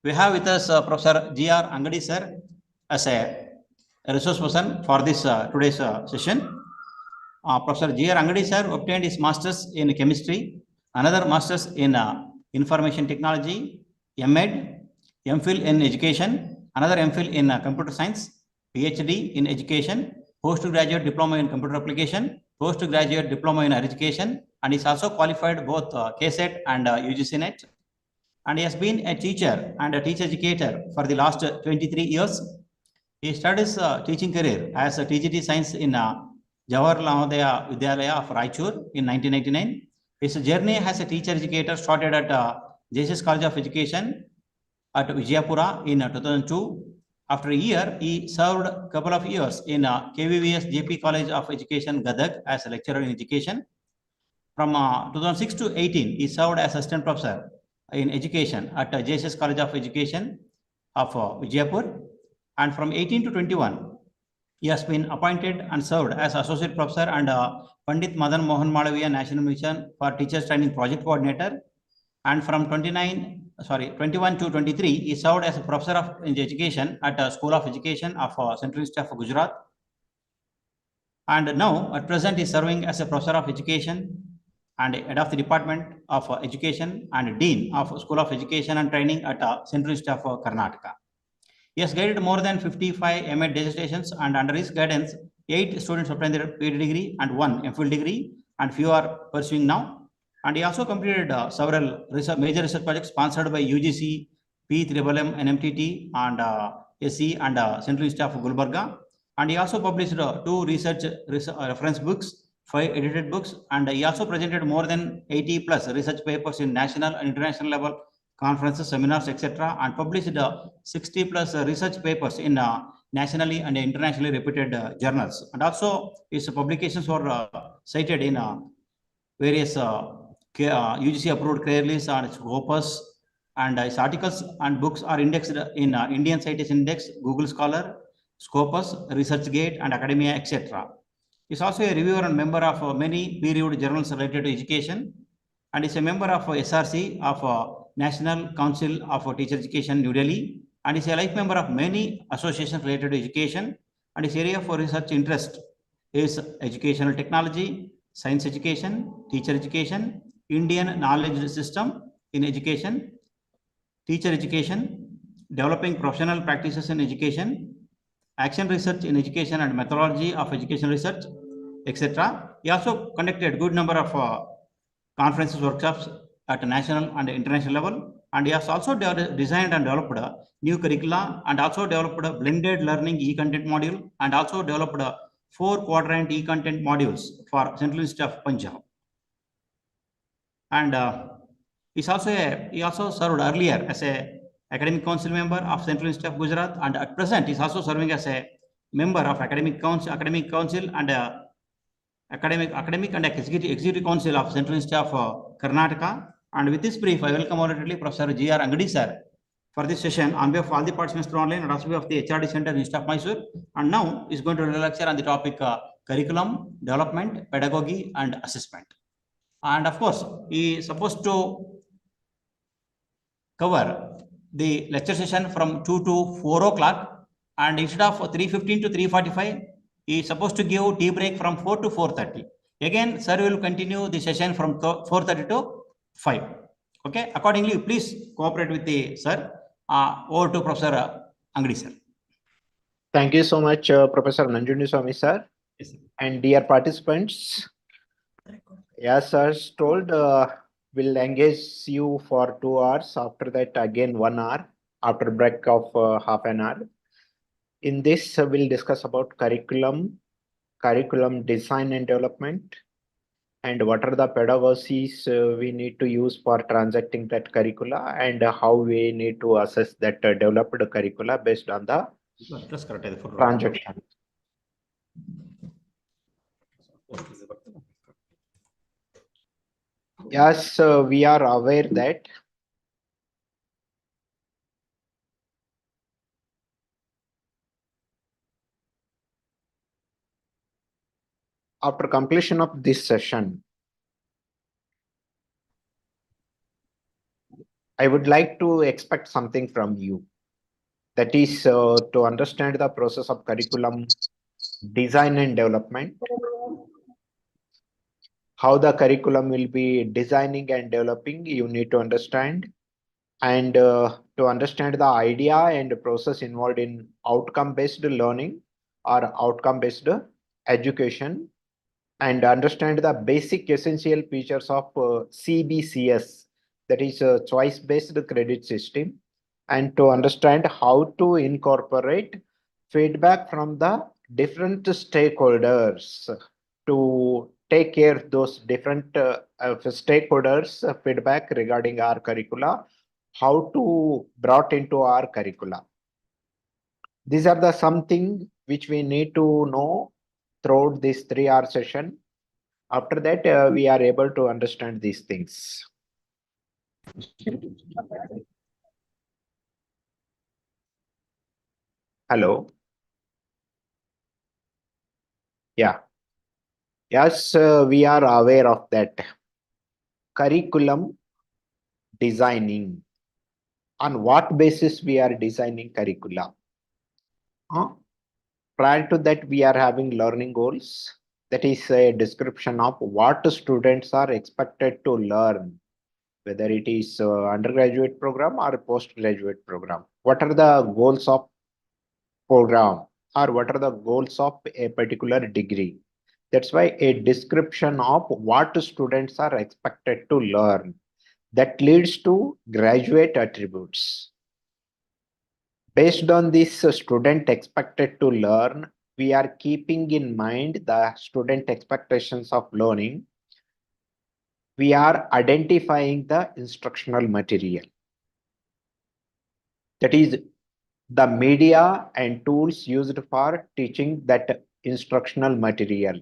We have with us Professor G.R. Angadi sir as a resource person for this today's session. Professor G.R. Angadi sir obtained his master's in chemistry, another master's in information technology, M.Ed, M.Phil in education, another M.Phil in computer science, PhD in education, postgraduate diploma in computer application, postgraduate diploma in education, and is also qualified both KSET and UGC-NET. And he has been a teacher and a teacher educator for the last 23 years. He started his teaching career as a TGT Science in Jawaharlal Navodaya Vidyalaya of Raichur in 1999. His journey as a teacher educator started at JSS College of Education at Vijayapura in 2002. After a year, he served a couple of years in KVVS JP College of Education, Gadag, as a lecturer in education. From 2006 to 18, he served as assistant professor in education at JSS College of Education of Vijayapur. And from 18 to 21, he has been appointed and served as associate professor and Pandit Madan Mohan Malaviya National Mission for Teachers Training Project Coordinator. And from 21 to 23, he served as a professor of education at School of Education of Central Institute of Gujarat. And now, at present, he is serving as a professor of education and head of the Department of Education and Dean of School of Education and Training at Central Institute of Karnataka. He has guided more than 55 M.Ed dissertations, and under his guidance, 8 students obtained their PhD degree and 1 M.Phil degree, and few are pursuing now. And he also completed several major research projects sponsored by UGC, P3M, NMTT, and SC and Central Institute of Gulbarga. And he also published 2 research reference books, 5 edited books, and he also presented more than 80 plus research papers in national and international level conferences, seminars, etc., and published 60 plus research papers in nationally and internationally reputed journals. And also his publications were cited in various UGC approved career lists and Scopus, and his articles and books are indexed in Indian Citation Index, Google Scholar, Scopus, ResearchGate, and Academia, etc. He is also a reviewer and member of many peer-reviewed journals related to education, and is a member of SRC of National Council of Teacher Education, New Delhi, and is a life member of many associations related to education. And his area for research interest is educational technology, science education, teacher education, Indian knowledge system in education, teacher education, developing professional practices in education, action research in education and methodology of education research, etc. He also conducted good number of conferences, workshops at a national and international level, and he has also designed and developed new curricula, and also developed a blended learning e-content module, and also developed 4 quadrant e-content modules for Central Institute of Punjab. And he also served earlier as a academic council member of Central Institute of Gujarat, and at present is also serving as a member of academic council and academic and executive council of Central Institute of Karnataka. And with this brief, I welcome already Professor G.R. Angadi sir for this session on behalf of all the participants through online and also of the HRD Center in Institute of Mysore. And now is going to lecture on the topic curriculum, development, pedagogy, and assessment. And of course, he is supposed to cover the lecture session from 2 to 4 o'clock, and instead of 3:15 to 3:45, he is supposed to give tea break from 4 to 4:30. Again, sir will continue the session from 4:30 to 5. Okay, accordingly, please cooperate with the sir. Over to Professor Angadi sir. Thank you so much, Professor Nanjuni Swami sir. Yes, sir. And dear participants, as sir told, we'll engage you for 2 hours. After that, again 1 hour after break of half an hour. In this, we'll discuss about curriculum design and development, and what are the pedagogies we need to use for transacting that curricula, and how we need to assess that developed curricula based on the transaction. Yes, we are aware that after completion of this session, I would like to expect something from you. That is to understand the process of curriculum design and development, how the curriculum will be designing and developing, you need to understand. And to understand the idea and process involved in outcome-based learning or outcome-based education, and understand the basic essential features of CBCS, that is a choice-based credit system, and to understand how to incorporate feedback from the different stakeholders to take care of those different of stakeholders feedback regarding our curricula, how to brought into our curricula. These are the something which we need to know throughout this 3-hour session. After that, we are able to understand these things. Hello. Yeah. Yes, we are aware of that. Curriculum designing. On what basis we are designing curricula? Prior to that, we are having learning goals. That is a description of what students are expected to learn, whether it is undergraduate program or postgraduate program. What are the goals of program, or what are the goals of a particular degree? That's why a description of what students are expected to learn, that leads to graduate attributes. Based on this student expected to learn, we are keeping in mind the student expectations of learning. We are identifying the instructional material. That is the media and tools used for teaching that instructional material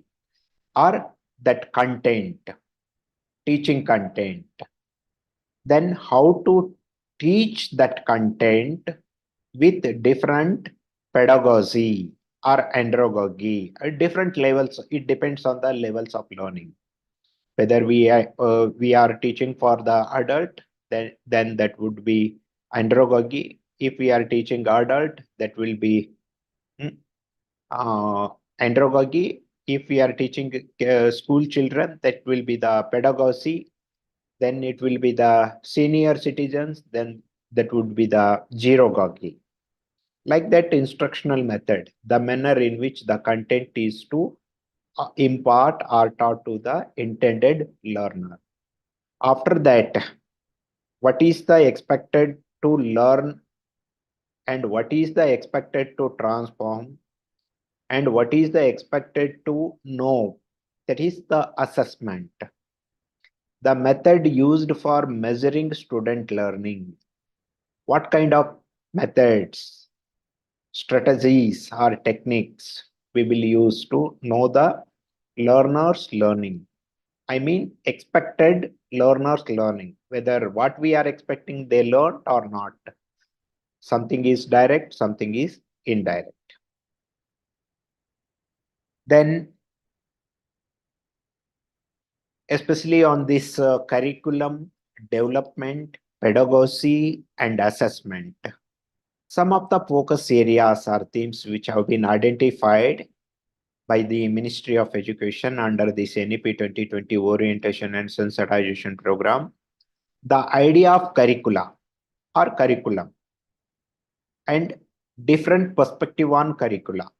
or that content, teaching content. Then how to teach that content with different pedagogy or andragogy at different levels. It depends on the levels of learning. Whether we are teaching for the adult, then that would be andragogy. If we are teaching adult, that will be uh, andragogy. If we are teaching school children, that will be the pedagogy. Then it will be the senior citizens. Then that would be the gerogogy. Like that instructional method, the manner in which the content is to impart or taught to the intended learner. After that, what is the expected to learn and what is the expected to transform and what is the expected to know? That is the assessment. The method used for measuring student learning. What kind of methods, strategies, or techniques we will use to know the learner's learning? I mean, expected learner's learning, whether what we are expecting they learned or not. Something is direct, something is indirect. Then, especially on this curriculum, development, pedagogy, and assessment, some of the focus areas are themes which have been identified by the Ministry of Education under this NEP 2020 Orientation and Sensitization Program. The idea of curricula or curriculum and different perspective on curricula.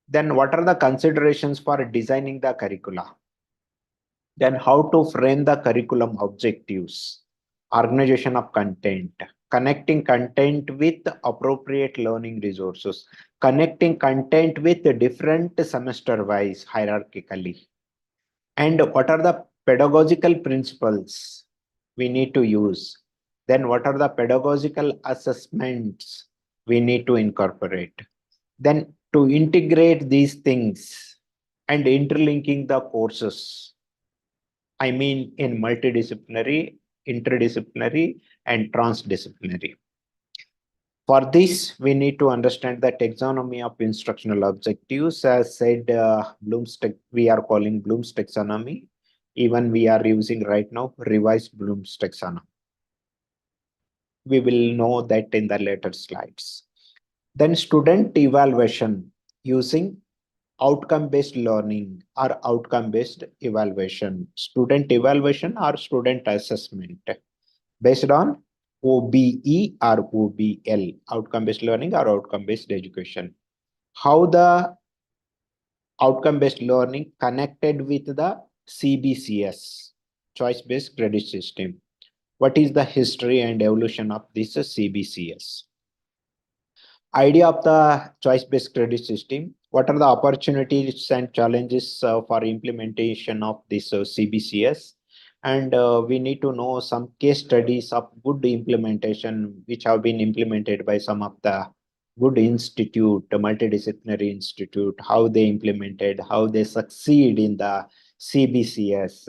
Then what are the considerations for designing the curricula? Then how to frame the curriculum objectives, organization of content, connecting content with appropriate learning resources, connecting content with different semester wise hierarchically. And what are the pedagogical principles we need to use? Then what are the pedagogical assessments we need to incorporate? Then to integrate these things and interlinking the courses, I mean in multidisciplinary, interdisciplinary, and transdisciplinary. For this, we need to understand the taxonomy of instructional objectives. As said, we are calling Bloom's taxonomy. Even we are using right now revised Bloom's taxonomy. We will know that in the later slides. Then student evaluation using outcome-based learning or outcome-based evaluation. Student evaluation or student assessment based on OBE or OBL, outcome-based learning or outcome-based education. How the outcome-based learning connected with the CBCS, choice-based credit system. What is the history and evolution of this CBCS? Idea of the choice-based credit system. What are the opportunities and challenges for implementation of this CBCS? And we need to know some case studies of good implementation, which have been implemented by some of the good institute, multidisciplinary institute, how they implemented, how they succeed in the CBCS.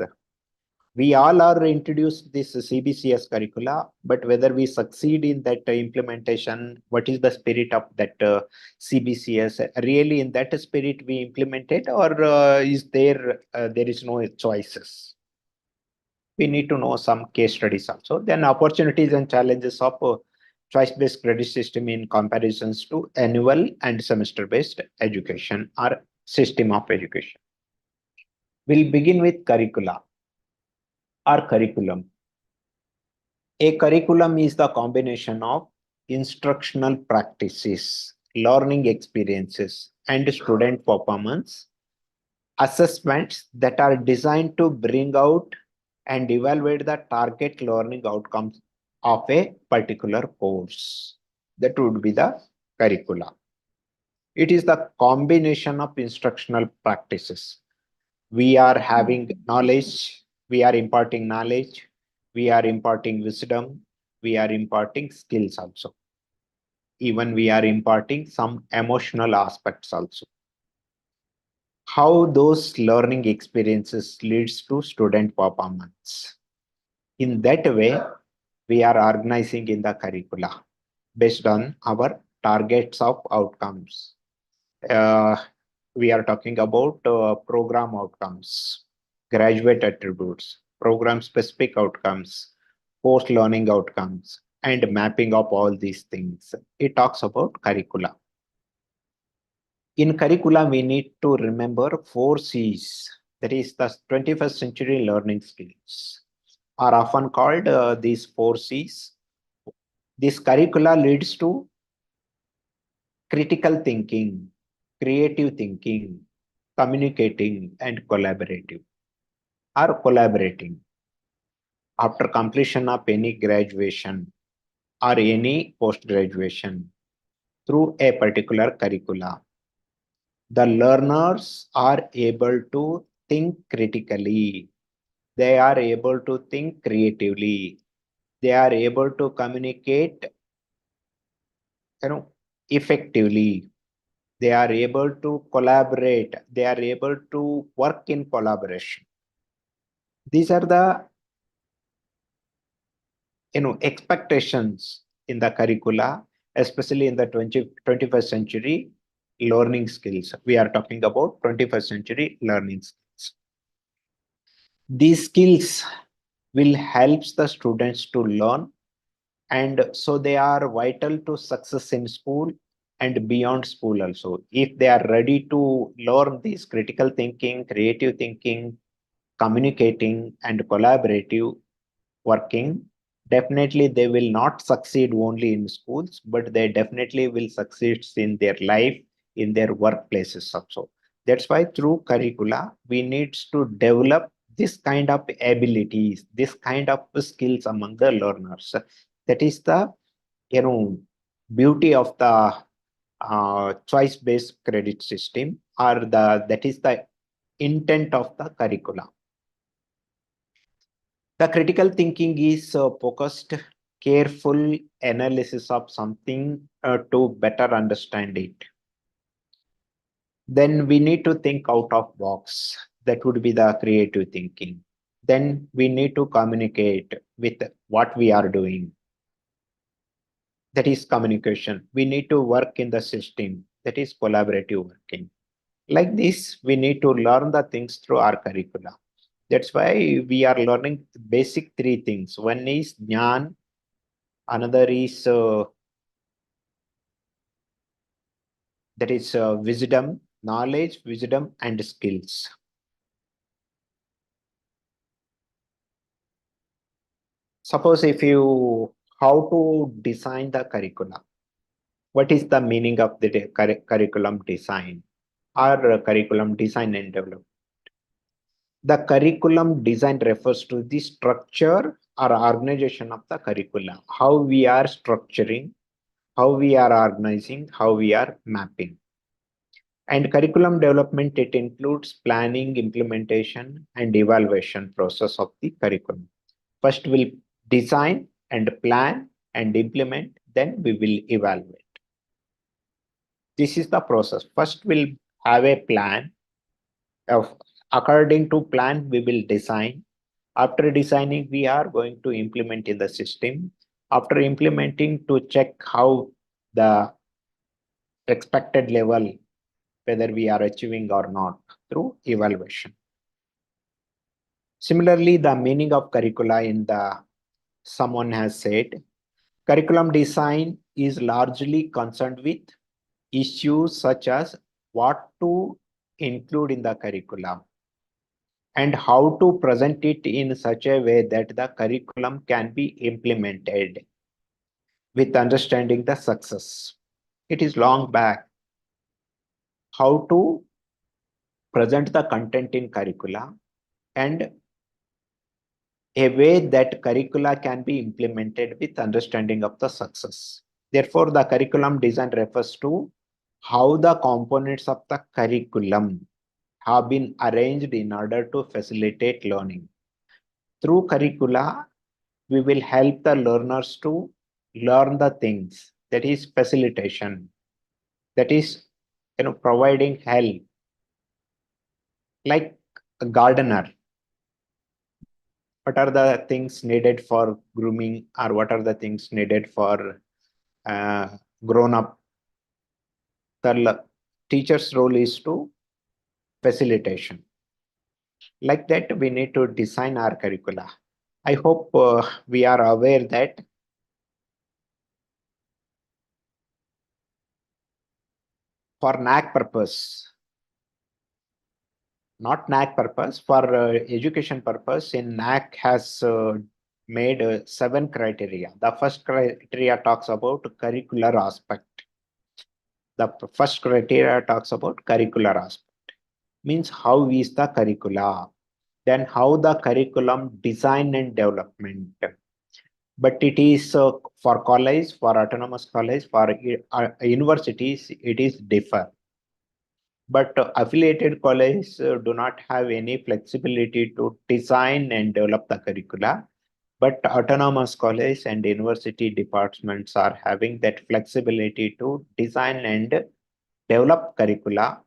We all are introduced this CBCS curricula, but whether we succeed in that implementation, what is the spirit of that CBCS? Really, in that spirit we implemented, or is there is no choices? We need to know some case studies also. Then opportunities and challenges of choice-based credit system in comparisons to annual and semester-based education or system of education. We'll begin with curricula or curriculum. A curriculum is the combination of instructional practices, learning experiences, and student performance assessments that are designed to bring out and evaluate the target learning outcomes of a particular course. That would be the curricula. It is the combination of instructional practices. We are having knowledge, we are imparting knowledge, we are imparting wisdom, we are imparting skills also. Even we are imparting some emotional aspects also. How those learning experiences leads to student performance. In that way, we are organizing in the curricula based on our targets of outcomes. We are talking about program outcomes, graduate attributes, program specific outcomes, post learning outcomes, and mapping of all these things. It talks about curricula. In curricula, we need to remember 4 C's. That is the 21st century learning skills are often called these 4 C's. This curricula leads to critical thinking, creative thinking, communicating, and collaborative or collaborating. After completion of any graduation or any post-graduation through a particular curricula, the learners are able to think critically. They are able to think creatively. They are able to communicate, effectively. They are able to collaborate. They are able to work in collaboration. These are the expectations in the curricula, especially in the 21st century learning skills. We are talking about 21st century learning skills. These skills will help the students to learn, and so they are vital to success in school and beyond school also. If they are ready to learn these critical thinking, creative thinking, communicating, and collaborative working, definitely they will not succeed only in schools, but they definitely will succeed in their life, in their workplaces also. That's why through curricula, we need to develop this kind of abilities, this kind of skills among the learners. That is the beauty of the choice-based credit system, or that is the intent of the curriculum. The critical thinking is focused, careful analysis of something to better understand it. Then we need to think out of box. That would be the creative thinking. Then we need to communicate with what we are doing. That is communication. We need to work in the system. That is collaborative working. Like this, we need to learn the things through our curricula. That's why we are learning basic three things. One is Jnana, another is wisdom, knowledge, wisdom, and skills. Suppose if you, how to design the curriculum? What is the meaning of the curriculum design or curriculum design and development? The curriculum design refers to the structure or organization of the curriculum, how we are structuring, how we are organizing, how we are mapping. And curriculum development, it includes planning, implementation, and evaluation process of the curriculum. First, we'll design and plan and implement, then we will evaluate. This is the process. First, we'll have a plan. According to plan, we will design. After designing, we are going to implement in the system. After implementing, to check how the expected level, whether we are achieving or not through evaluation. Similarly, the meaning of curricula in the, someone has said, curriculum design is largely concerned with issues such as what to include in the curriculum and how to present it in such a way that the curriculum can be implemented with understanding the success. It is long back. How to present the content in curricula and a way that curricula can be implemented with understanding of the success. Therefore, the curriculum design refers to how the components of the curriculum have been arranged in order to facilitate learning. Through curricula, we will help the learners to learn the things, that is facilitation, that is providing help, like a gardener. What are the things needed for grooming, or what are the things needed for grown up? The teacher's role is to facilitation. Like that, we need to design our curricula. I hope we are aware that for NAC purpose, not NAC purpose, for education purpose, in NAC has made 7 criteria. The first criteria talks about curricular aspect. The first criteria talks about curricular aspect, means how is the curricula, then how the curriculum design and development. But it is for college, for autonomous college, for universities, it is differ. But affiliated colleges do not have any flexibility to design and develop the curricula. But autonomous college and university departments are having that flexibility to design and develop curricula.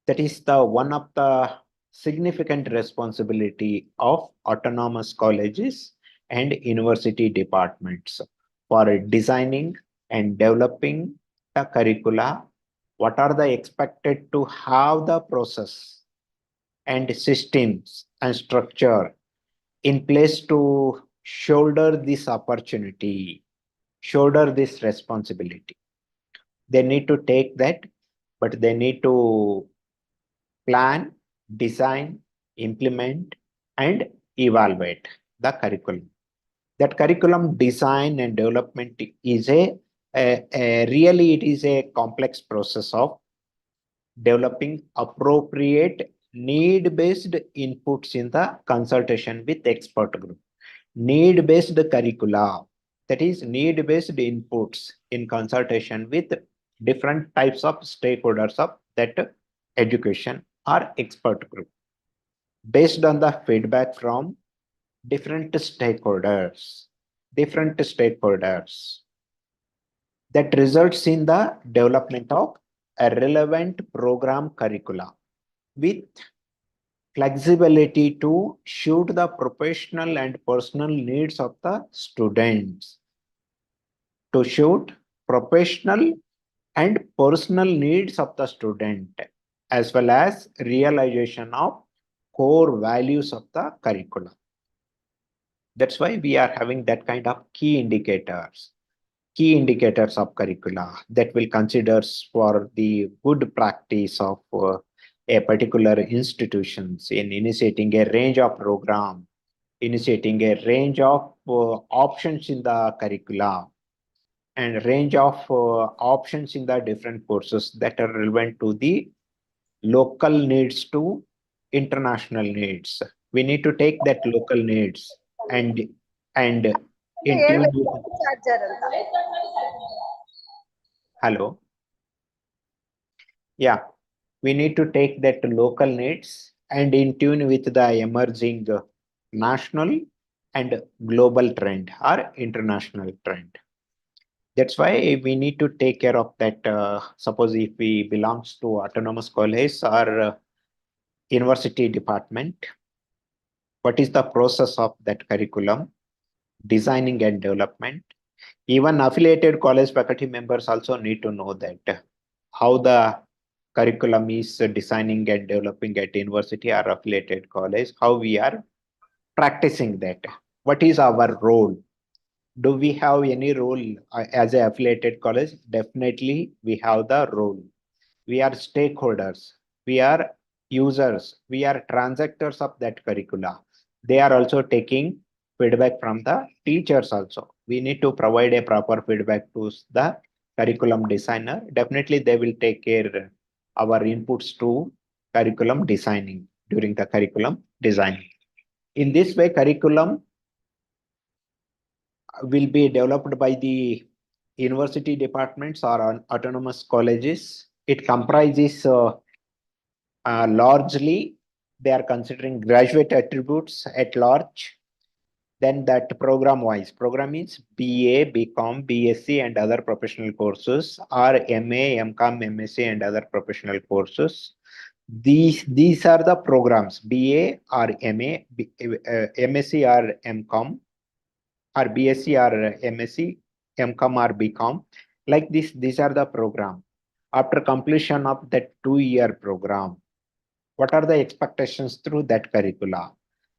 That is the one of the significant responsibility of autonomous colleges and university departments for designing and developing the curricula. What are the expected to have the process and systems and structure in place to shoulder this opportunity, shoulder this responsibility. They need to take that, but they need to plan, design, implement, and evaluate the curriculum. That curriculum design and development is really it is a complex process of developing appropriate need-based inputs in the consultation with expert group. Need-based curricula, that is need-based inputs in consultation with different types of stakeholders of that education or expert group, based on the feedback from different stakeholders, that results in the development of a relevant program curricula with flexibility to suit the professional and personal needs of the students, to suit professional and personal needs of the student, as well as realization of core values of the curriculum. That's why we are having that kind of key indicators of curricula that will consider for the good practice of a particular institutions in initiating a range of program, initiating a range of options in the curricula, and range of options in the different courses that are relevant to the local needs to international needs. We need to take that local needs and in tune with, hello, yeah, we need to take that local needs and in tune with the emerging national and global trend or international trend. That's why we need to take care of that. Suppose if we belongs to autonomous college or university department, what is the process of that curriculum, designing and development? Even affiliated college faculty members also need to know that how the curriculum is designing and developing at university or affiliated college, how we are practicing that. What is our role? Do we have any role as a affiliated college? Definitely we have the role. We are stakeholders, we are users, we are transactors of that curricula. They are also taking feedback from the teachers also. We need to provide a proper feedback to the curriculum designer. Definitely they will take care our inputs to curriculum designing during the curriculum design. In this way, curriculum will be developed by the university departments or autonomous colleges. It comprises largely, they are considering graduate attributes at large. Then that program wise, program means BA, BCom, BSc and other professional courses, or MA, MCom, MSc and other professional courses. These are the programs, BA or MA, MSc or MCom, or BSc or MSc, MCom or BCom. Like this, these are the program. After completion of that 2-year program, what are the expectations through that curricula?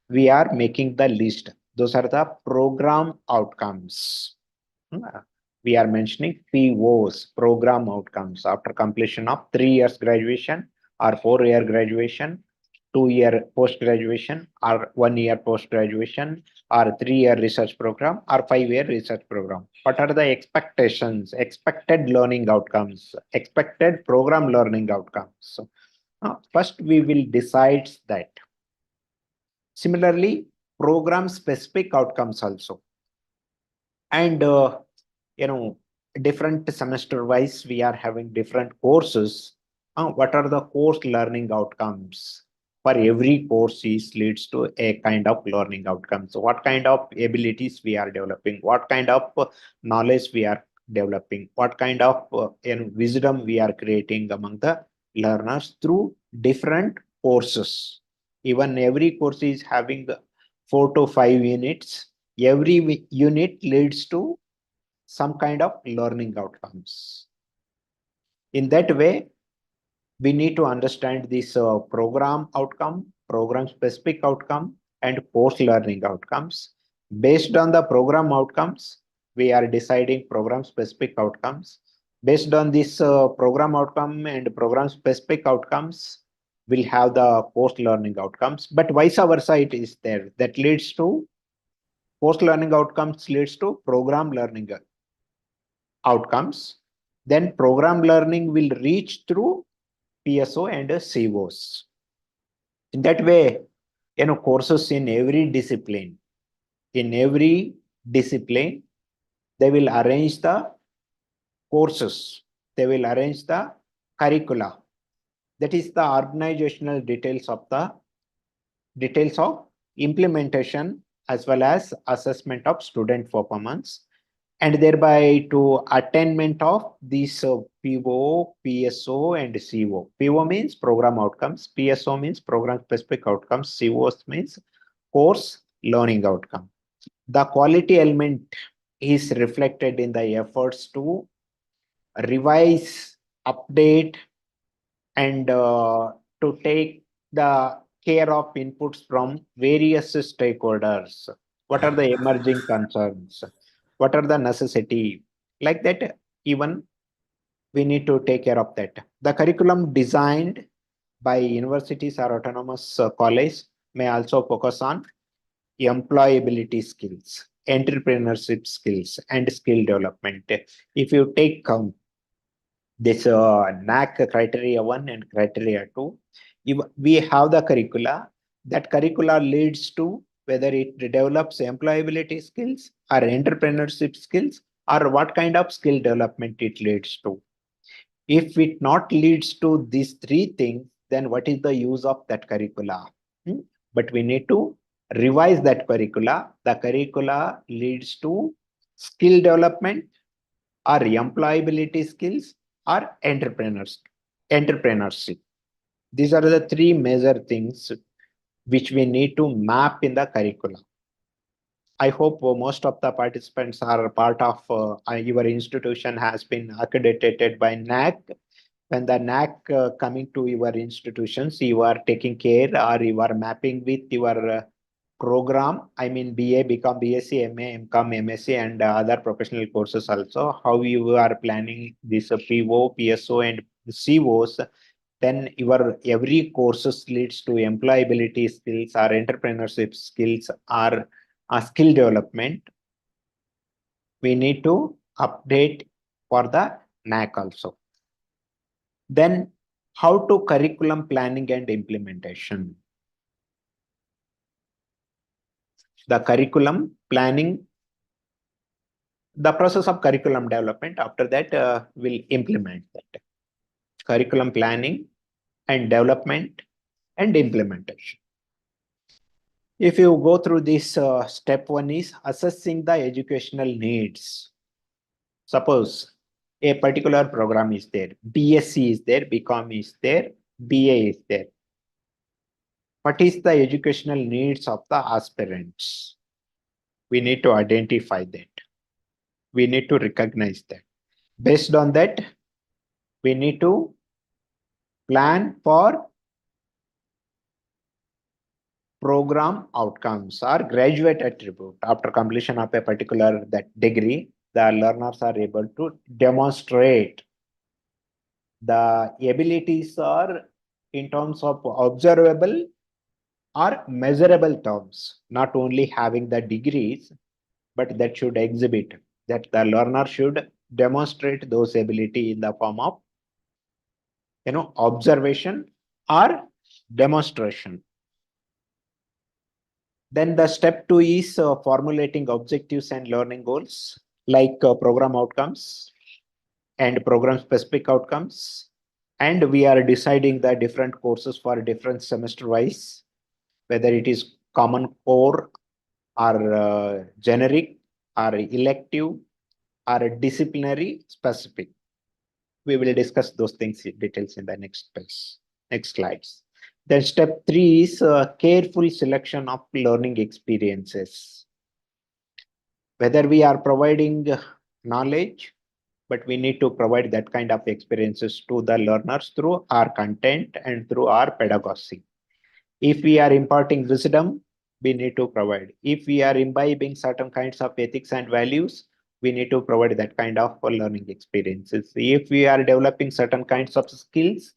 We are making the list. Those are the program outcomes. We are mentioning POs, program outcomes, after completion of 3 years graduation or 4-year graduation, 2-year post-graduation or 1-year post-graduation or 3-year research program or 5-year research program. What are the expectations, expected learning outcomes, expected program learning outcomes? First, we will decide that. Similarly, program specific outcomes also. And, different semester wise, we are having different courses. What are the course learning outcomes? For every course leads to a kind of learning outcomes. So what kind of abilities we are developing? What kind of knowledge we are developing? What kind of wisdom we are creating among the learners through different courses? Even every course is having 4 to 5 units. Every unit leads to some kind of learning outcomes. In that way, we need to understand this program outcome, program specific outcome, and course learning outcomes. Based on the program outcomes, we are deciding program specific outcomes. Based on this program outcome and program specific outcomes, we'll have the course learning outcomes. But vice versa, it is there. That leads to course learning outcomes leads to program learning outcomes. Then program learning will reach through PSO and COs. In that way, courses in every discipline, they will arrange the courses, they will arrange the curricula. That is the organizational details of implementation as well as assessment of student performance, and thereby to attainment of these PO, PSO, and CO. PO means program outcomes, PSO means program specific outcomes, COs means course learning outcome. The quality element is reflected in the efforts to revise, update, and to take the care of inputs from various stakeholders. What are the emerging concerns? What are the necessity? Like that, even we need to take care of that. The curriculum designed by universities or autonomous college may also focus on employability skills, entrepreneurship skills, and skill development. If you take this NAC criteria 1 and criteria 2, if we have the curricula, that curricula leads to whether it develops employability skills or entrepreneurship skills, or what kind of skill development it leads to. If it not leads to these three things, then what is the use of that curricula? But we need to revise that curricula. The curricula leads to skill development or employability skills or entrepreneurship. These are the three major things which we need to map in the curriculum. I hope most of the participants are part of your institution has been accredited by NAC. When the NAC coming to your institutions, you are taking care or you are mapping with your program. I mean, BA, become BSc, MA, MCom, MSc, and other professional courses also. How you are planning this PO, PSO, and COs. Then your every courses leads to employability skills or entrepreneurship skills or skill development. We need to update for the NAC also. Then how to curriculum planning and implementation. The curriculum planning, the process of curriculum development, after that we'll implement that. Curriculum planning and development and implementation. If you go through this, step 1 is assessing the educational needs. Suppose a particular program is there, BSc is there, BCom is there, BA is there. What is the educational needs of the aspirants? We need to identify that. We need to recognize that. Based on that, we need to plan for program outcomes or graduate attribute. After completion of a particular degree, the learners are able to demonstrate the abilities are in terms of observable or measurable terms, not only having the degrees, but that should exhibit, that the learner should demonstrate those ability in the form of observation or demonstration. Then the step 2 is formulating objectives and learning goals like program outcomes and program specific outcomes. And we are deciding the different courses for different semester wise, whether it is common core or generic or elective or disciplinary specific. We will discuss those things in details in the next slides. Then step 3 is careful selection of learning experiences. Whether we are providing knowledge, but we need to provide that kind of experiences to the learners through our content and through our pedagogy. If we are imparting wisdom, we need to provide. If we are imbibing certain kinds of ethics and values, we need to provide that kind of learning experiences. If we are developing certain kinds of skills,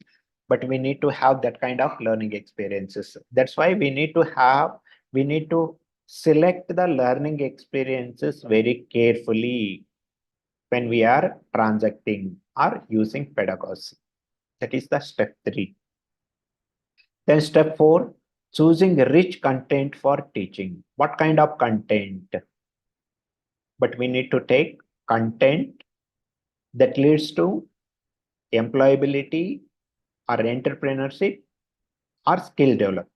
but we need to have that kind of learning experiences. That's why we need to select the learning experiences very carefully when we are transacting or using pedagogy. That is the step 3. Then step 4, choosing rich content for teaching. What kind of content? But we need to take content that leads to employability or entrepreneurship or skill development.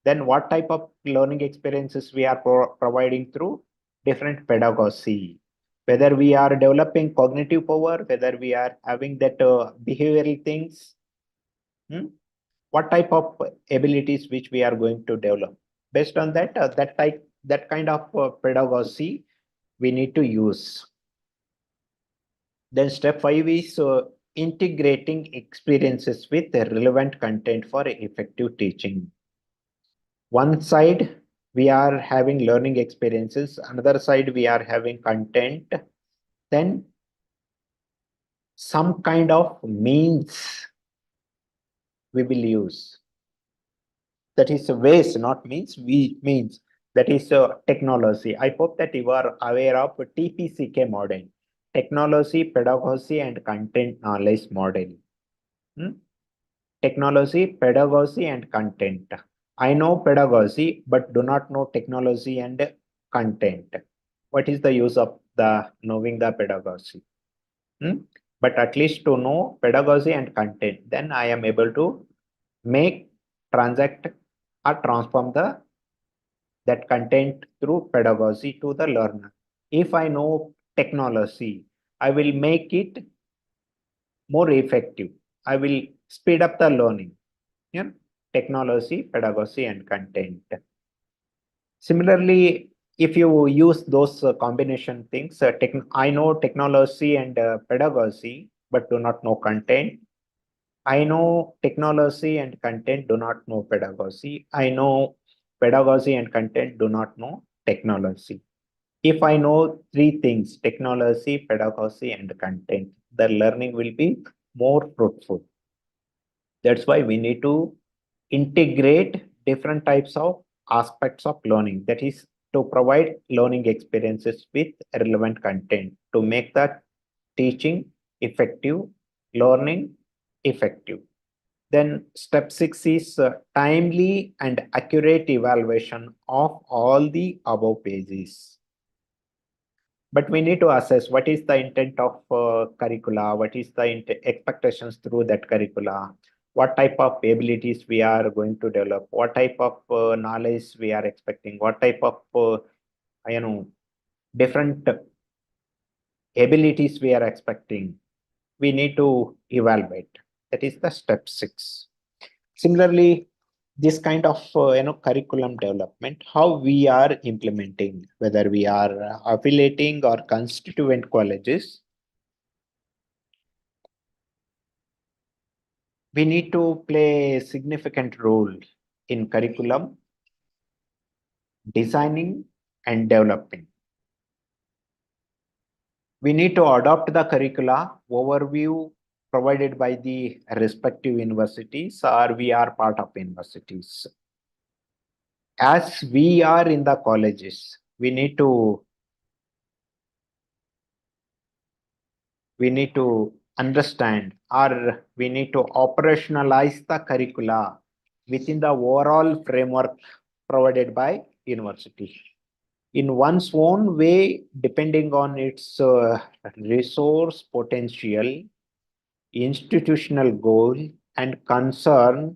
Then what type of learning experiences we are providing through different pedagogy. Whether we are developing cognitive power, whether we are having that behavioral things, what type of abilities which we are going to develop. Based on that, that kind of pedagogy we need to use. Then step 5 is integrating experiences with relevant content for effective teaching. One side we are having learning experiences, another side we are having content, then some kind of means we will use. That is a ways, not means, we means. That is a technology. I hope that you are aware of TPCK model, technology, pedagogy, and content knowledge model. Technology, pedagogy, and content. I know pedagogy, but do not know technology and content. What is the use of the knowing the pedagogy? But at least to know pedagogy and content, then I am able to make, transact, or transform that content through pedagogy to the learner. If I know technology, I will make it more effective. I will speed up the learning. Yeah? Technology, pedagogy, and content. Similarly, if you use those combination things, I know technology and pedagogy, but do not know content. I know technology and content, do not know pedagogy. I know pedagogy and content, do not know technology. If I know three things, technology, pedagogy, and content, the learning will be more fruitful. That's why we need to integrate different types of aspects of learning. That is to provide learning experiences with relevant content to make that teaching effective, learning effective. Then step 6 is timely and accurate evaluation of all the above pages. But we need to assess what is the intent of curricula, what is the expectations through that curricula, what type of abilities we are going to develop, what type of knowledge we are expecting, what type of different abilities we are expecting. We need to evaluate. That is the step 6. Similarly, this kind of curriculum development, how we are implementing, whether we are affiliating or constituent colleges, we need to play a significant role in curriculum designing and developing. We need to adopt the curricula overview provided by the respective universities, or we are part of universities. As we are in the colleges, we need to understand, or we need to operationalize the curricula within the overall framework provided by university in one's own way, depending on its resource potential, institutional goal, and concern.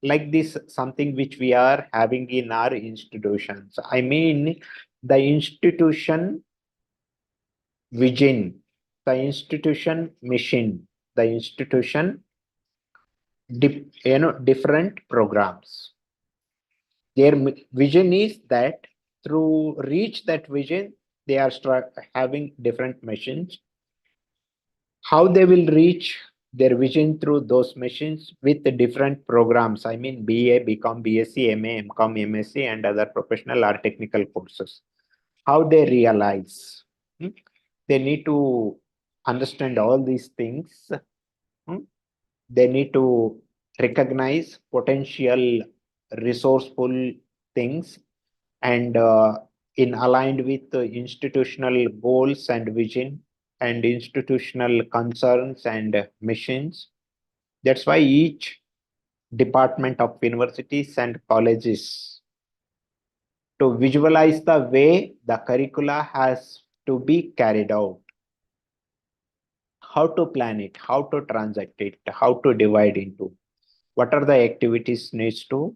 Like this, something which we are having in our institutions. I mean, the institution vision, the institution mission, the institution different programs. Their vision is that through reach that vision, they are having different missions. How they will reach their vision through those missions with the different programs. I mean, BA, BCom, BSc, MA, MCom, MSc, and other professional or technical courses. How they realize. They need to understand all these things. They need to recognize potential resourceful things and in aligned with the institutional goals and vision and institutional concerns and missions. That's why each department of universities and colleges to visualize the way the curricula has to be carried out, how to plan it, how to transact it, how to divide into, what are the activities needs to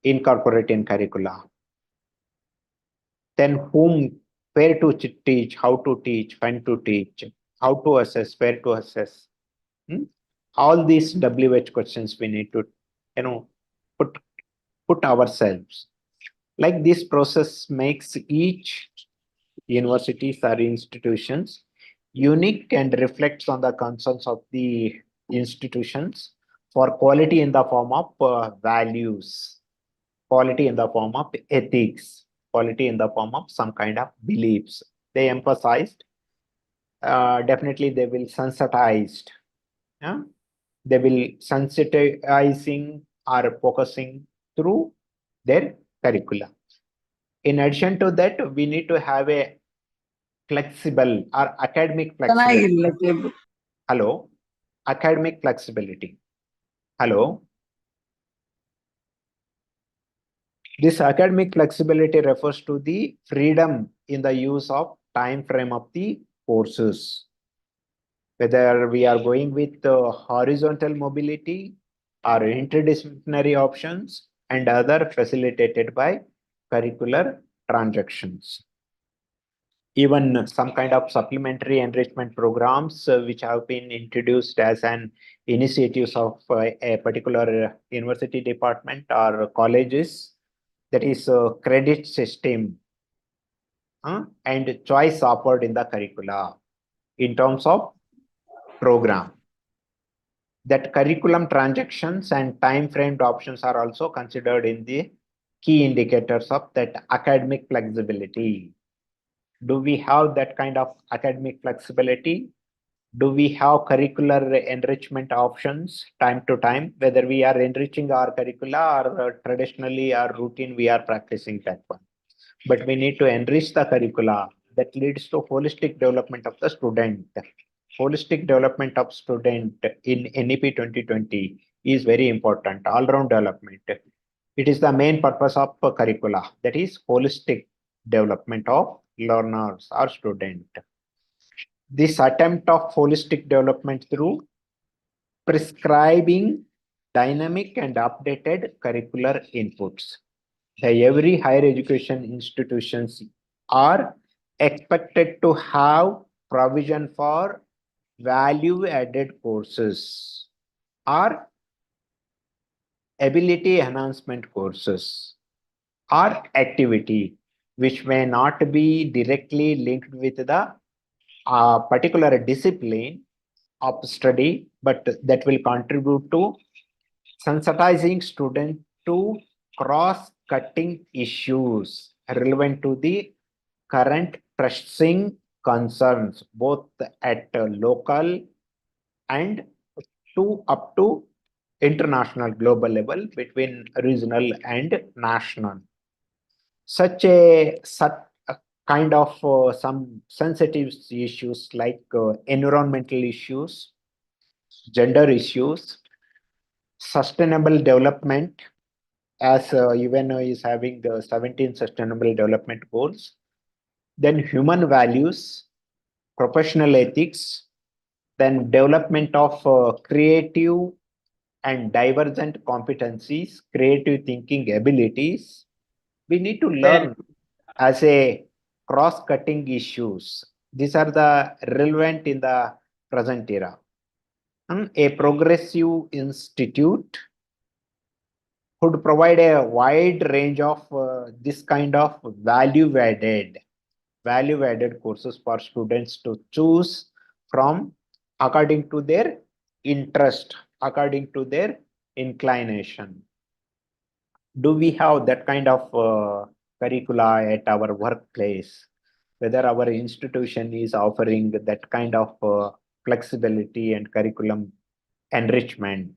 incorporate in curricula. Then whom, where to teach, how to teach, when to teach, how to assess, where to assess. All these WH questions we need to, put ourselves. Like this process makes each universities or institutions unique and reflects on the concerns of the institutions for quality in the form of values. quality in the form of ethics, quality in the form of some kind of beliefs. They emphasized, definitely they will sensitized. Yeah? They will sensitizing or focusing through their curricula. In addition to that, we need to have a flexible or academic flexibility. Hello, academic flexibility. Hello. This academic flexibility refers to the freedom in the use of time frame of the courses. Whether we are going with horizontal mobility or interdisciplinary options and other facilitated by curricular transactions. Even some kind of supplementary enrichment programs which have been introduced as an initiatives of a particular university department or colleges, that is credit system and choice offered in the curricula in terms of program. That curriculum transactions and time framed options are also considered in the key indicators of that academic flexibility. Do we have that kind of academic flexibility? Do we have curricular enrichment options time to time, whether we are enriching our curricula or traditionally our routine we are practicing that one? But we need to enrich the curricula that leads to holistic development of the student. Holistic development of student in NEP 2020 is very important, all-round development. It is the main purpose of curricula, that is holistic development of learners or student. This attempt of holistic development through prescribing dynamic and updated curricular inputs. Every higher education institutions are expected to have provision for value added courses or ability enhancement courses or activity which may not be directly linked with the particular discipline of study, but that will contribute to sensitizing student to cross-cutting issues relevant to the current pressing concerns, both at local and up to international global level between regional and national. Such a kind of some sensitive issues like environmental issues, gender issues, sustainable development, as UNO is having the 17 sustainable development goals, then human values, professional ethics, then development of creative and divergent competencies, creative thinking abilities. We need to learn as a cross-cutting issues. These are the relevant in the present era. A progressive institute would provide a wide range of this kind of value-added courses for students to choose from according to their interest, according to their inclination. Do we have that kind of curricula at our workplace? Whether our institution is offering that kind of flexibility and curriculum enrichment?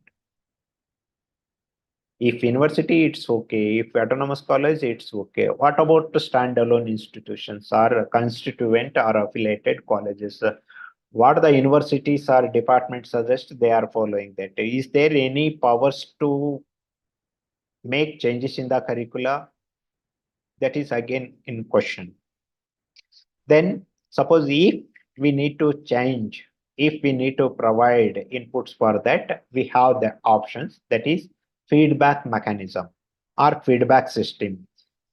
If university, it's okay. If autonomous college, it's okay. What about the standalone institutions or constituent or affiliated colleges? What the universities or departments suggest, they are following that. Is there any powers to make changes in the curricula? That is again in question. Then suppose if we need to change, if we need to provide inputs for that, we have the options, that is feedback mechanism or feedback system.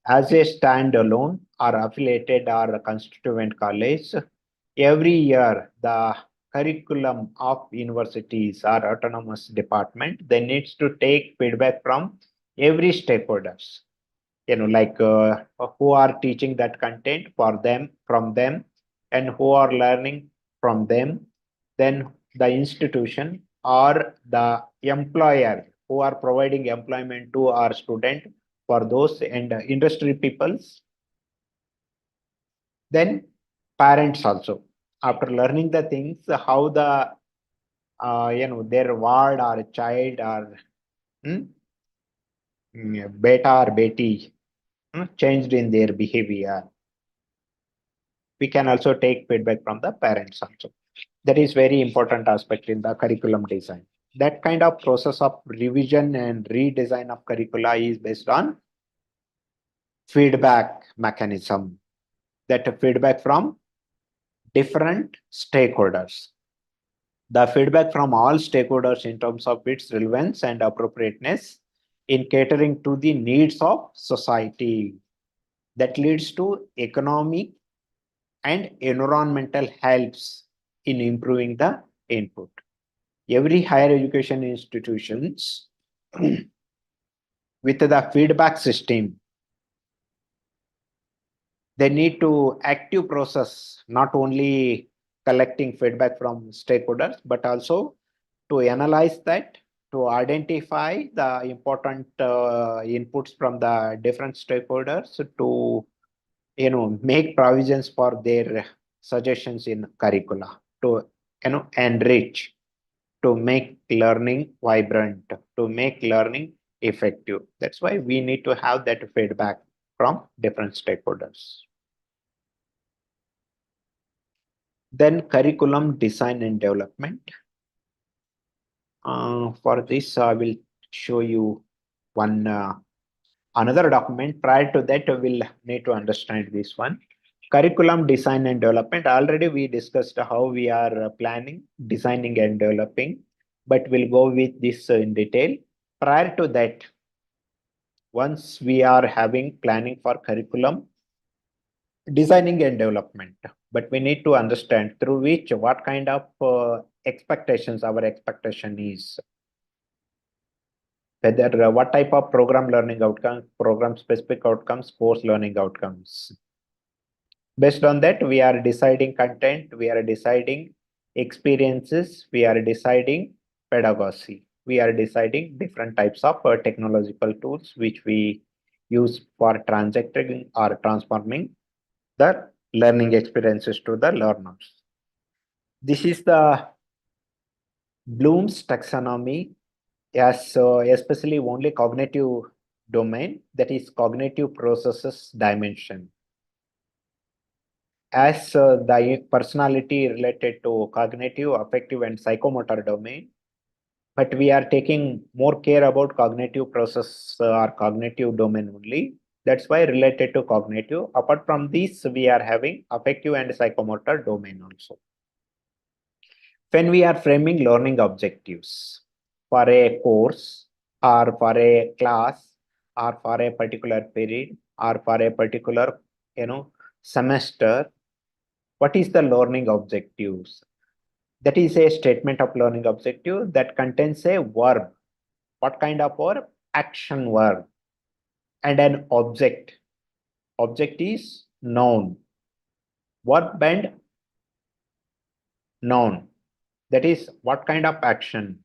As a standalone or affiliated or constituent college, every year the curriculum of universities or autonomous department, they needs to take feedback from every stakeholders, like who are teaching that content for them, from them, and who are learning from them, then the institution or the employer who are providing employment to our student, for those and industry peoples. Then parents also, after learning the things, how the their ward or child or beta or beti changed in their behavior. We can also take feedback from the parents also. That is very important aspect in the curriculum design. That kind of process of revision and redesign of curricula is based on feedback mechanism. That feedback from different stakeholders. The feedback from all stakeholders in terms of its relevance and appropriateness in catering to the needs of society. That leads to economic and environmental helps in improving the input. Every higher education institutions with the feedback system, they need to active process, not only collecting feedback from stakeholders, but also to analyze that, to identify the important inputs from the different stakeholders, to make provisions for their suggestions in curricula, to enrich, to make learning vibrant, to make learning effective. That's why we need to have that feedback from different stakeholders. Then curriculum design and development. For this, I will show you one another document. Prior to that, we'll need to understand this one. Curriculum design and development. Already we discussed how we are planning, designing and developing, but we'll go with this in detail. Prior to that, once we are having planning for curriculum, designing and development, but we need to understand through which, what kind of expectations our expectation is. Whether what type of program learning outcomes, program specific outcomes, course learning outcomes. Based on that, we are deciding content, we are deciding experiences, we are deciding pedagogy, we are deciding different types of technological tools which we use for transacting or transforming the learning experiences to the learners. This is the Bloom's taxonomy, as especially only cognitive domain, that is cognitive processes dimension. As the personality related to cognitive, affective, and psychomotor domain, but we are taking more care about cognitive process or cognitive domain only. That's why related to cognitive. Apart from this, we are having affective and psychomotor domain also. When we are framing learning objectives for a course or for a class or for a particular period or for a particular semester, what is the learning objectives? That is a statement of learning objective that contains a verb. What kind of verb? Action verb. And an object. Object is noun. Verb and noun. That is what kind of action?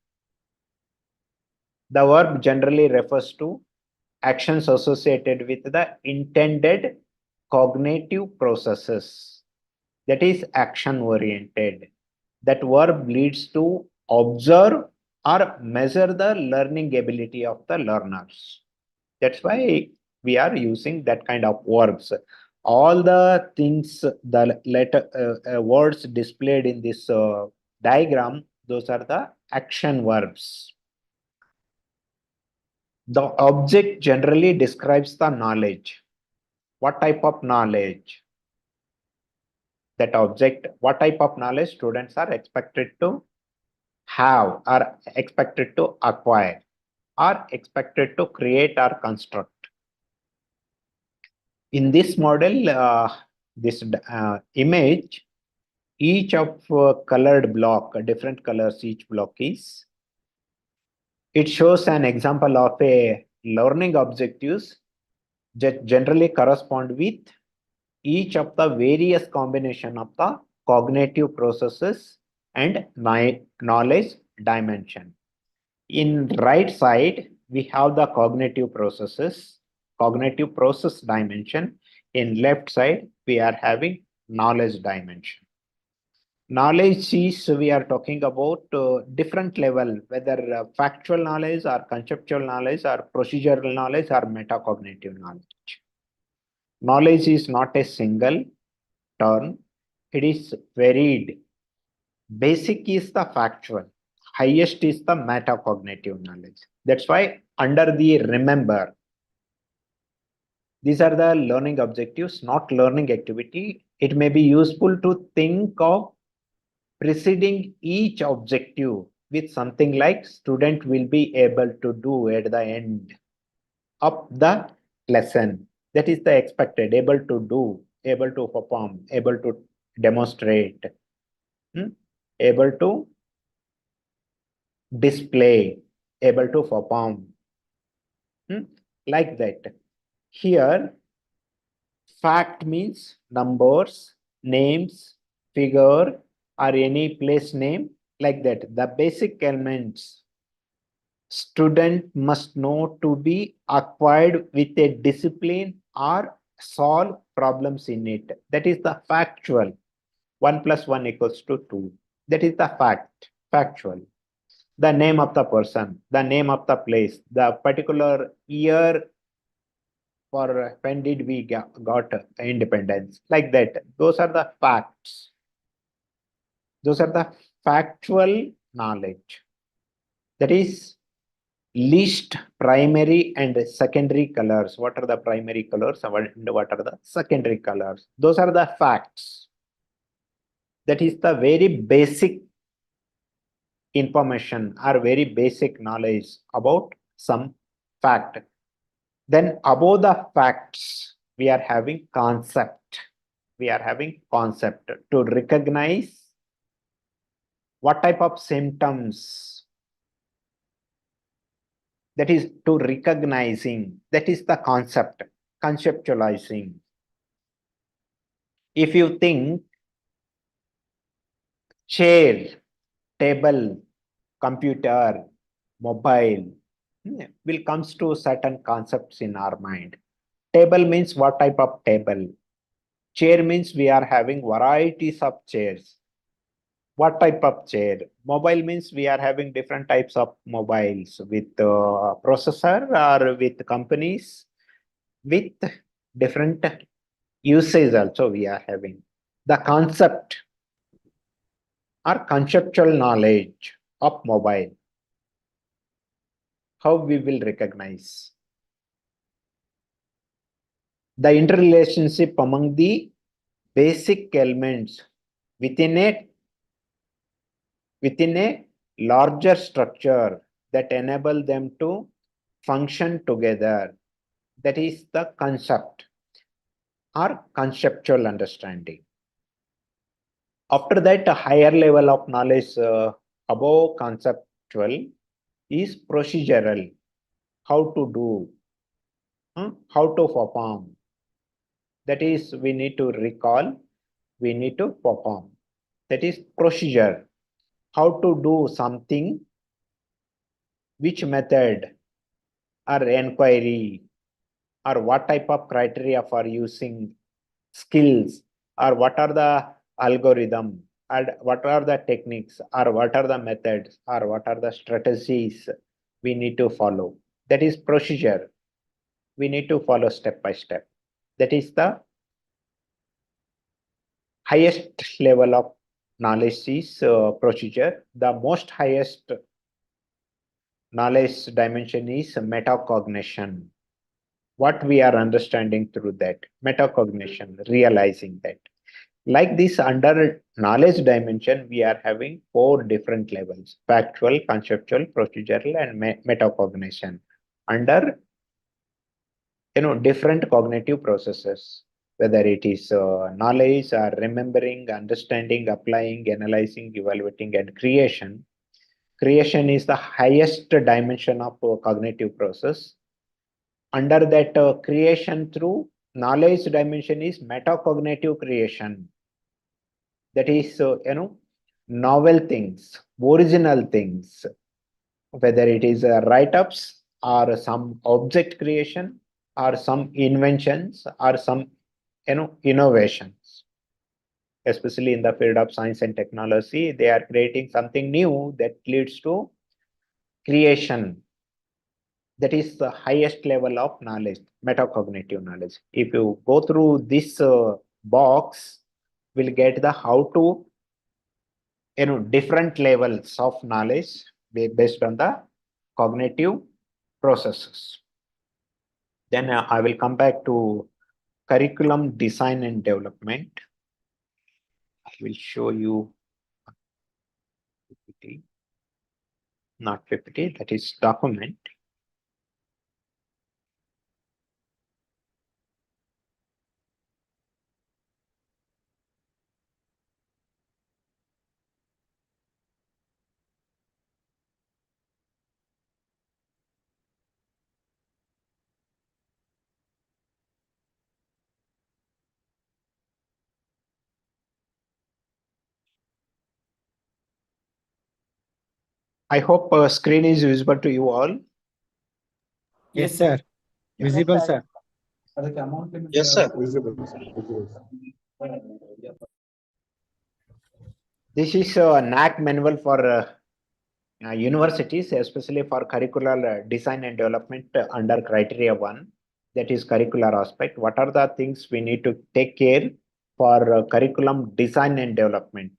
The verb generally refers to actions associated with the intended cognitive processes. That is action oriented. That verb leads to observe or measure the learning ability of the learners. That's why we are using that kind of verbs. All the things, the words displayed in this diagram, those are the action verbs. The object generally describes the knowledge. What type of knowledge? That object, what type of knowledge students are expected to have, are expected to acquire, are expected to create or construct. In this model, this image, each of colored block, different colors each block is, it shows an example of a learning objectives that generally correspond with each of the various combination of the cognitive processes and knowledge dimension. In right side, we have the cognitive processes. cognitive process dimension. In left side, we are having knowledge dimension. Knowledge is, we are talking about different level, whether factual knowledge or conceptual knowledge or procedural knowledge or metacognitive knowledge. Knowledge is not a single term, it is varied. Basic is the factual, highest is the metacognitive knowledge. That's why under the remember, these are the learning objectives, not learning activity. It may be useful to think of preceding each objective with something like student will be able to do at the end of the lesson. That is the expected, able to do, able to perform, able to demonstrate, able to display, able to perform, like that. Here, fact means numbers, names, figure, or any place name, like that. The basic elements student must know to be acquired with a discipline or solve problems in it. That is the factual. 1 + 1 = 2. That is the fact, factual. The name of the person, the name of the place, the particular year for when did we got independence, like that. Those are the facts. Those are the factual knowledge. That is least primary and secondary colors. What are the primary colors and what are the secondary colors? Those are the facts. That is the very basic information or very basic knowledge about some fact. Then above the facts, we are having concept. We are having concept to recognize what type of symptoms. That is to recognizing. That is the concept, conceptualizing. If you think chair, table, computer, mobile, will comes to certain concepts in our mind. Table means what type of table? Chair means we are having varieties of chairs. What type of chair? Mobile means we are having different types of mobiles with processor or with companies with different usage also we are having. The concept or conceptual knowledge of mobile. How we will recognize the interrelationship among the basic elements within a larger structure that enable them to function together. That is the concept or conceptual understanding. After that, a higher level of knowledge above conceptual is procedural. How to do, how to perform. That is, we need to recall, we need to perform. That is procedure. How to do something, which method or inquiry, or what type of criteria for using skills, or what are the algorithm, and what are the techniques, or what are the methods, or what are the strategies we need to follow. That is procedure. We need to follow step by step. That is the highest level of knowledge is procedure. The most highest knowledge dimension is metacognition. What we are understanding through that metacognition, realizing that. Like this, under knowledge dimension, we are having 4 different levels: factual, conceptual, procedural, and metacognition. Under different cognitive processes, whether it is knowledge or remembering, understanding, applying, analyzing, evaluating, and creation. Creation is the highest dimension of cognitive process. Under that creation through knowledge dimension is metacognitive creation. That is, novel things, original things, whether it is write-ups or some object creation, or some inventions or some innovations, especially in the field of science and technology. They are creating something new that leads to creation. That is the highest level of knowledge, metacognitive knowledge. If you go through this box, we'll get the how to different levels of knowledge based on the cognitive processes. Then I will come back to curriculum design and development. I will show you PPT, not PPT, that is document. I hope screen is visible to you all. Yes, sir. Visible, sir. Yes, sir. This is a NAC manual for universities, especially for curricular design and development under criteria 1, that is curricular aspect. What are the things we need to take care for curriculum design and development?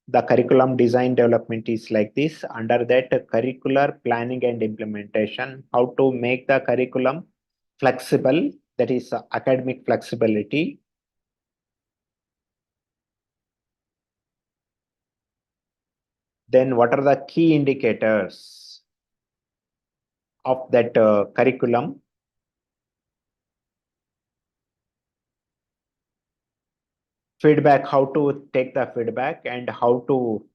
The curriculum design development is like this. Under that, curricular planning and implementation, how to make the curriculum flexible, that is academic flexibility. Then what are the key indicators of that curriculum? Feedback, how to take the feedback and how to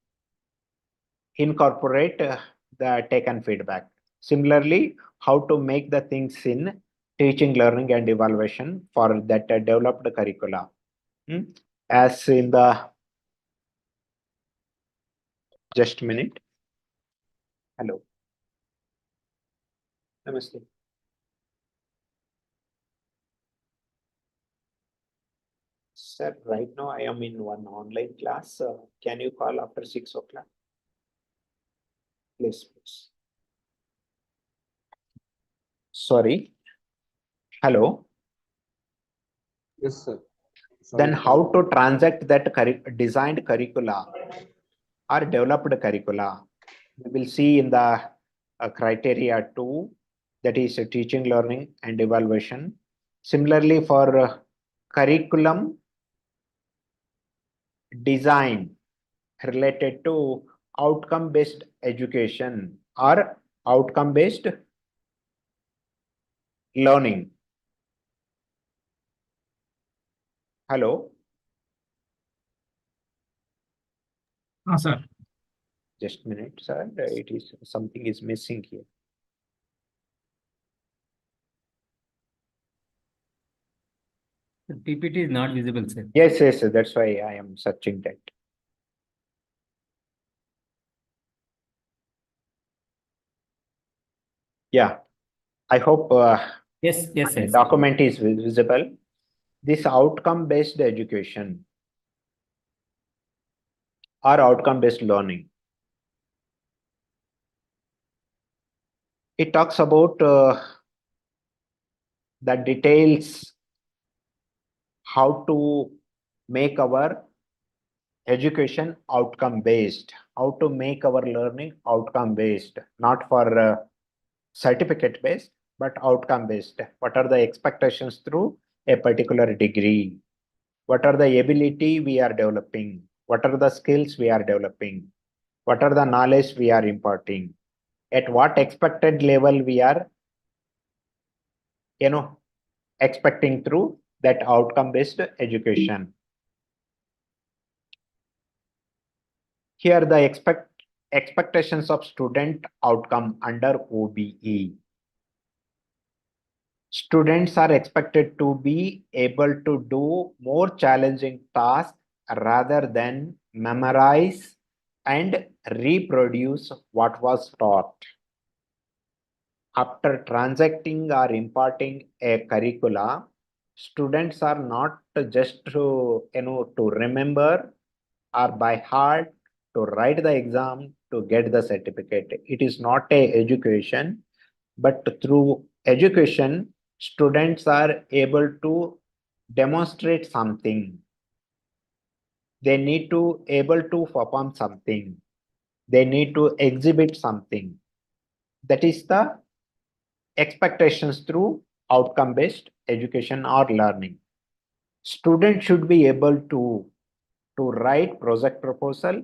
incorporate the taken feedback. Similarly, how to make the things in teaching, learning and evaluation for that developed curricula. As in the, just a minute. Hello. Namaste. Sir, right now I am in one online class. Can you call after 6 o'clock? Please. Sorry. Hello. Yes, sir. Then how to transact that designed curricula or developed curricula? We will see in the criteria 2, that is teaching, learning and evaluation. Similarly, for curriculum design related to outcome-based education or outcome-based learning. Hello. Sir. Just a minute, sir. It is something is missing here. The PPT is not visible, sir. Yes, that's why I am searching that. Yeah, I hope Yes, the document is visible. This outcome-based education or outcome-based learning. It talks about the details, how to make our education outcome-based, how to make our learning outcome-based, not for certificate-based, but outcome-based. What are the expectations through a particular degree? What are the ability we are developing? What are the skills we are developing? What are the knowledge we are imparting? At what expected level we are, expecting through that outcome-based education. Here the expectations of student outcome under OBE. Students are expected to be able to do more challenging tasks rather than memorize and reproduce what was taught. after transacting or imparting a curricula, students are not just to remember or by heart to write the exam to get the certificate. It is not a education, but through education, students are able to demonstrate something. They need to able to perform something. They need to exhibit something. That is the expectations through outcome-based education or learning. Students should be able to write project proposal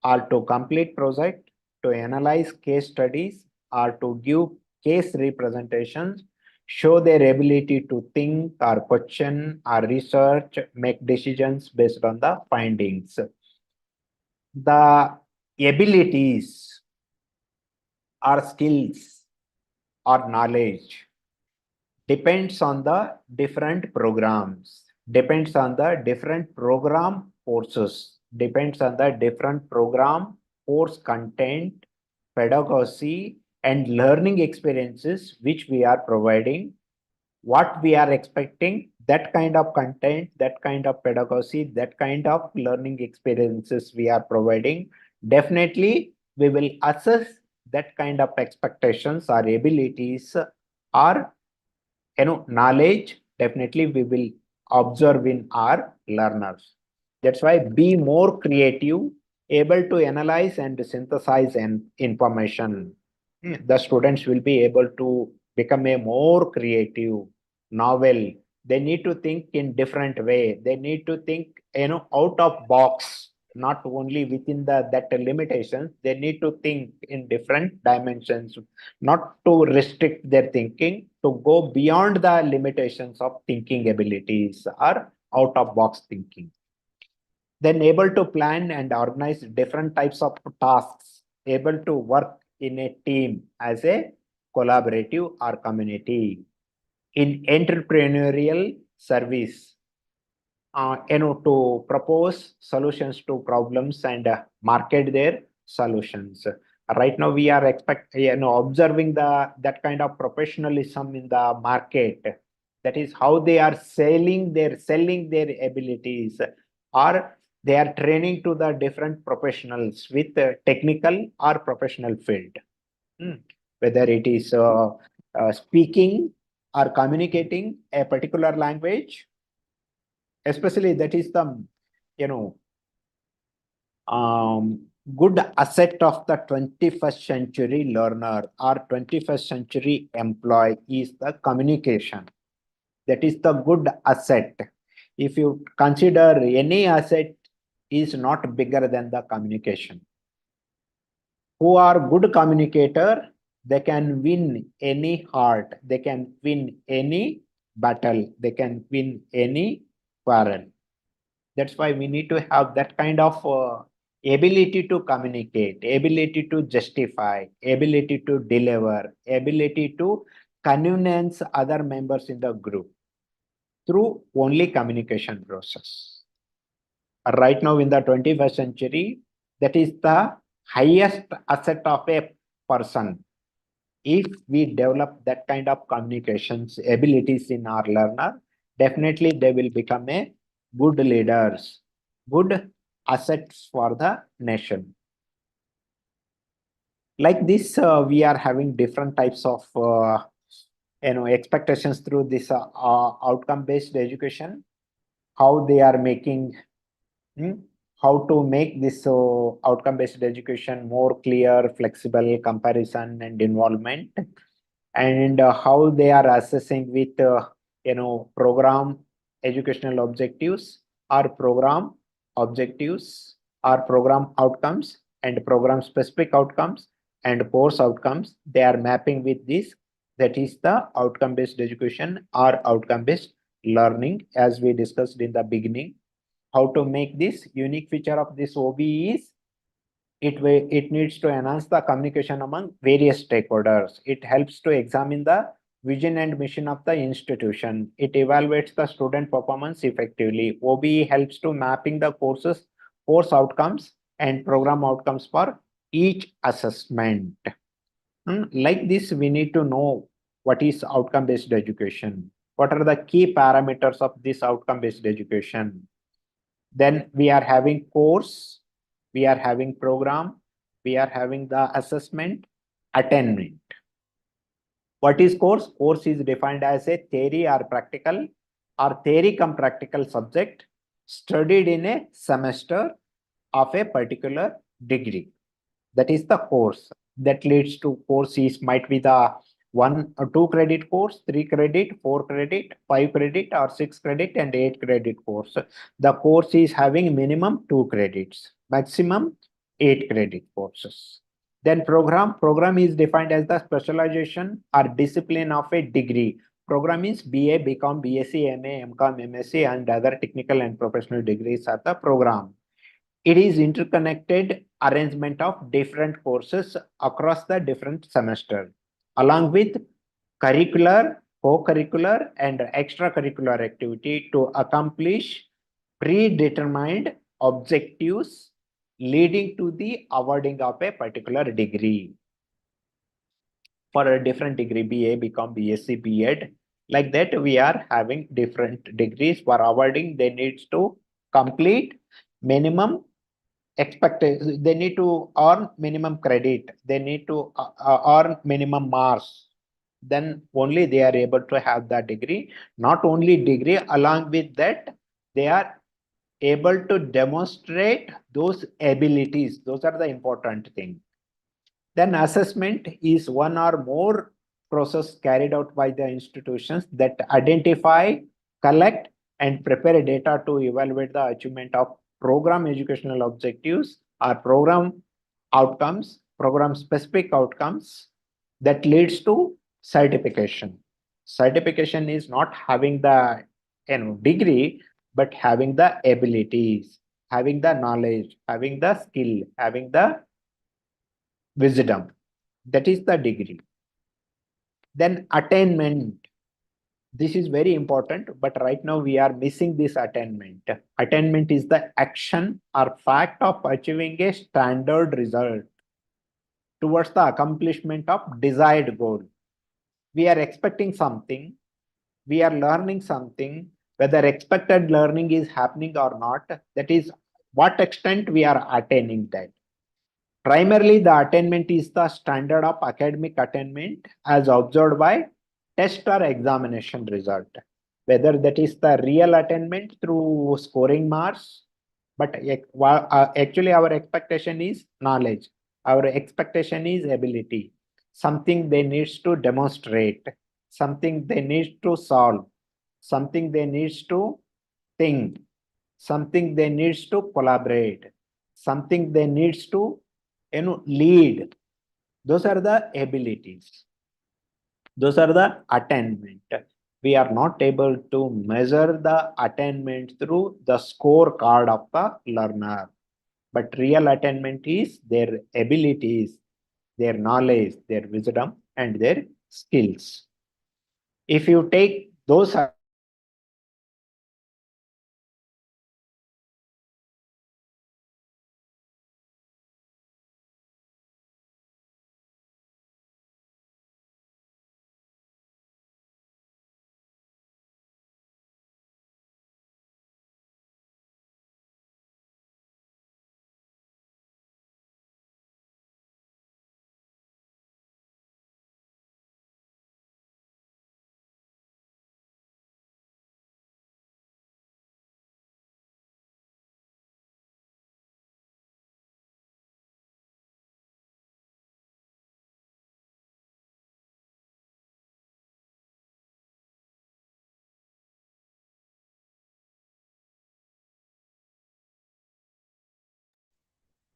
or to complete project, to analyze case studies or to give case representations, show their ability to think or question or research, make decisions based on the findings. The abilities or skills or knowledge depends on the different programs, depends on the different program courses, depends on the different program course content, pedagogy, and learning experiences which we are providing. What we are expecting, that kind of content, that kind of pedagogy, that kind of learning experiences we are providing. Definitely, we will assess that kind of expectations or abilities or knowledge. Definitely we will observe in our learners. That's why be more creative, able to analyze and synthesize information. The students will be able to become a more creative, novel. They need to think in different way. They need to think out of box, not only within that limitations. They need to think in different dimensions, not to restrict their thinking, to go beyond the limitations of thinking abilities or out of box thinking. Then able to plan and organize different types of tasks, able to work in a team as a collaborative or community, in entrepreneurial service, to propose solutions to problems and market their solutions. Right now, we are observing that kind of professionalism in the market. That is how they are selling their abilities, or they are training to the different professionals with technical or professional field. Whether it is speaking or communicating a particular language, especially that is the good asset of the 21st century learner or 21st century employee is the communication. That is the good asset. If you consider any asset is not bigger than the communication. Who are good communicator, they can win any heart, they can win any battle, they can win any quarrel. That's why we need to have that kind of ability to communicate, ability to justify, ability to deliver, ability to convince other members in the group through only communication process. Right now in the 21st century, that is the highest asset of a person. If we develop that kind of communications abilities in our learner, definitely they will become a good leaders, good assets for the nation. Like this, we are having different types of expectations through this outcome-based education. How they are making, how to make this outcome-based education more clear, flexible, comparison, and involvement, and how they are assessing with program educational objectives or program objectives or program outcomes and program specific outcomes and course outcomes. They are mapping with this. That is the outcome-based education or outcome-based learning, as we discussed in the beginning. How to make this unique feature of this OBE is it needs to enhance the communication among various stakeholders. It helps to examine the vision and mission of the institution. It evaluates the student performance effectively. OBE helps to mapping the course outcomes and program outcomes for each assessment. Like this, we need to know what is outcome-based education. What are the key parameters of this outcome-based education? Then we are having course, we are having program, we are having the assessment, attainment. What is course? Course is defined as a theory or practical or theory cum practical subject studied in a semester of a particular degree. That is the course. That leads to courses might be the 1 or 2 credit course, 3 credit, 4 credit, 5 credit or 6 credit and 8 credit course. The course is having minimum 2 credits, maximum 8 credit courses. Then program is defined as the specialization or discipline of a degree. Program is BA, BCom, BSc, MA, MCom, MSc and other technical and professional degrees are the program. It is interconnected arrangement of different courses across the different semester, along with curricular, co-curricular, and extracurricular activity to accomplish predetermined objectives leading to the awarding of a particular degree. For a different degree, BA, BCom, BSc, BEd, like that we are having different degrees. For awarding, they need to complete minimum expected, they need to earn minimum credit, they need to earn minimum marks, then only they are able to have that degree. Not only degree, along with that they are able to demonstrate those abilities. Those are the important thing. Then assessment is one or more process carried out by the institutions that identify, collect and prepare data to evaluate the achievement of program educational objectives or program outcomes, program specific outcomes that leads to certification. Certification is not having the degree, but having the abilities, having the knowledge, having the skill, having the wisdom. That is the degree. Then attainment. This is very important, but right now we are missing this attainment. Attainment is the action or fact of achieving a standard result towards the accomplishment of desired goal. We are expecting something, we are learning something, whether expected learning is happening or not, that is what extent we are attaining that. Primarily, the attainment is the standard of academic attainment as observed by test or examination result. Whether that is the real attainment through scoring marks, but actually our expectation is knowledge. Our expectation is ability. Something they need to demonstrate, something they need to solve, something they need to think, something they need to collaborate, something they need to lead. Those are the abilities, those are the attainment. We are not able to measure the attainment through the scorecard of the learner, but real attainment is their abilities, their knowledge, their wisdom and their skills. If you take those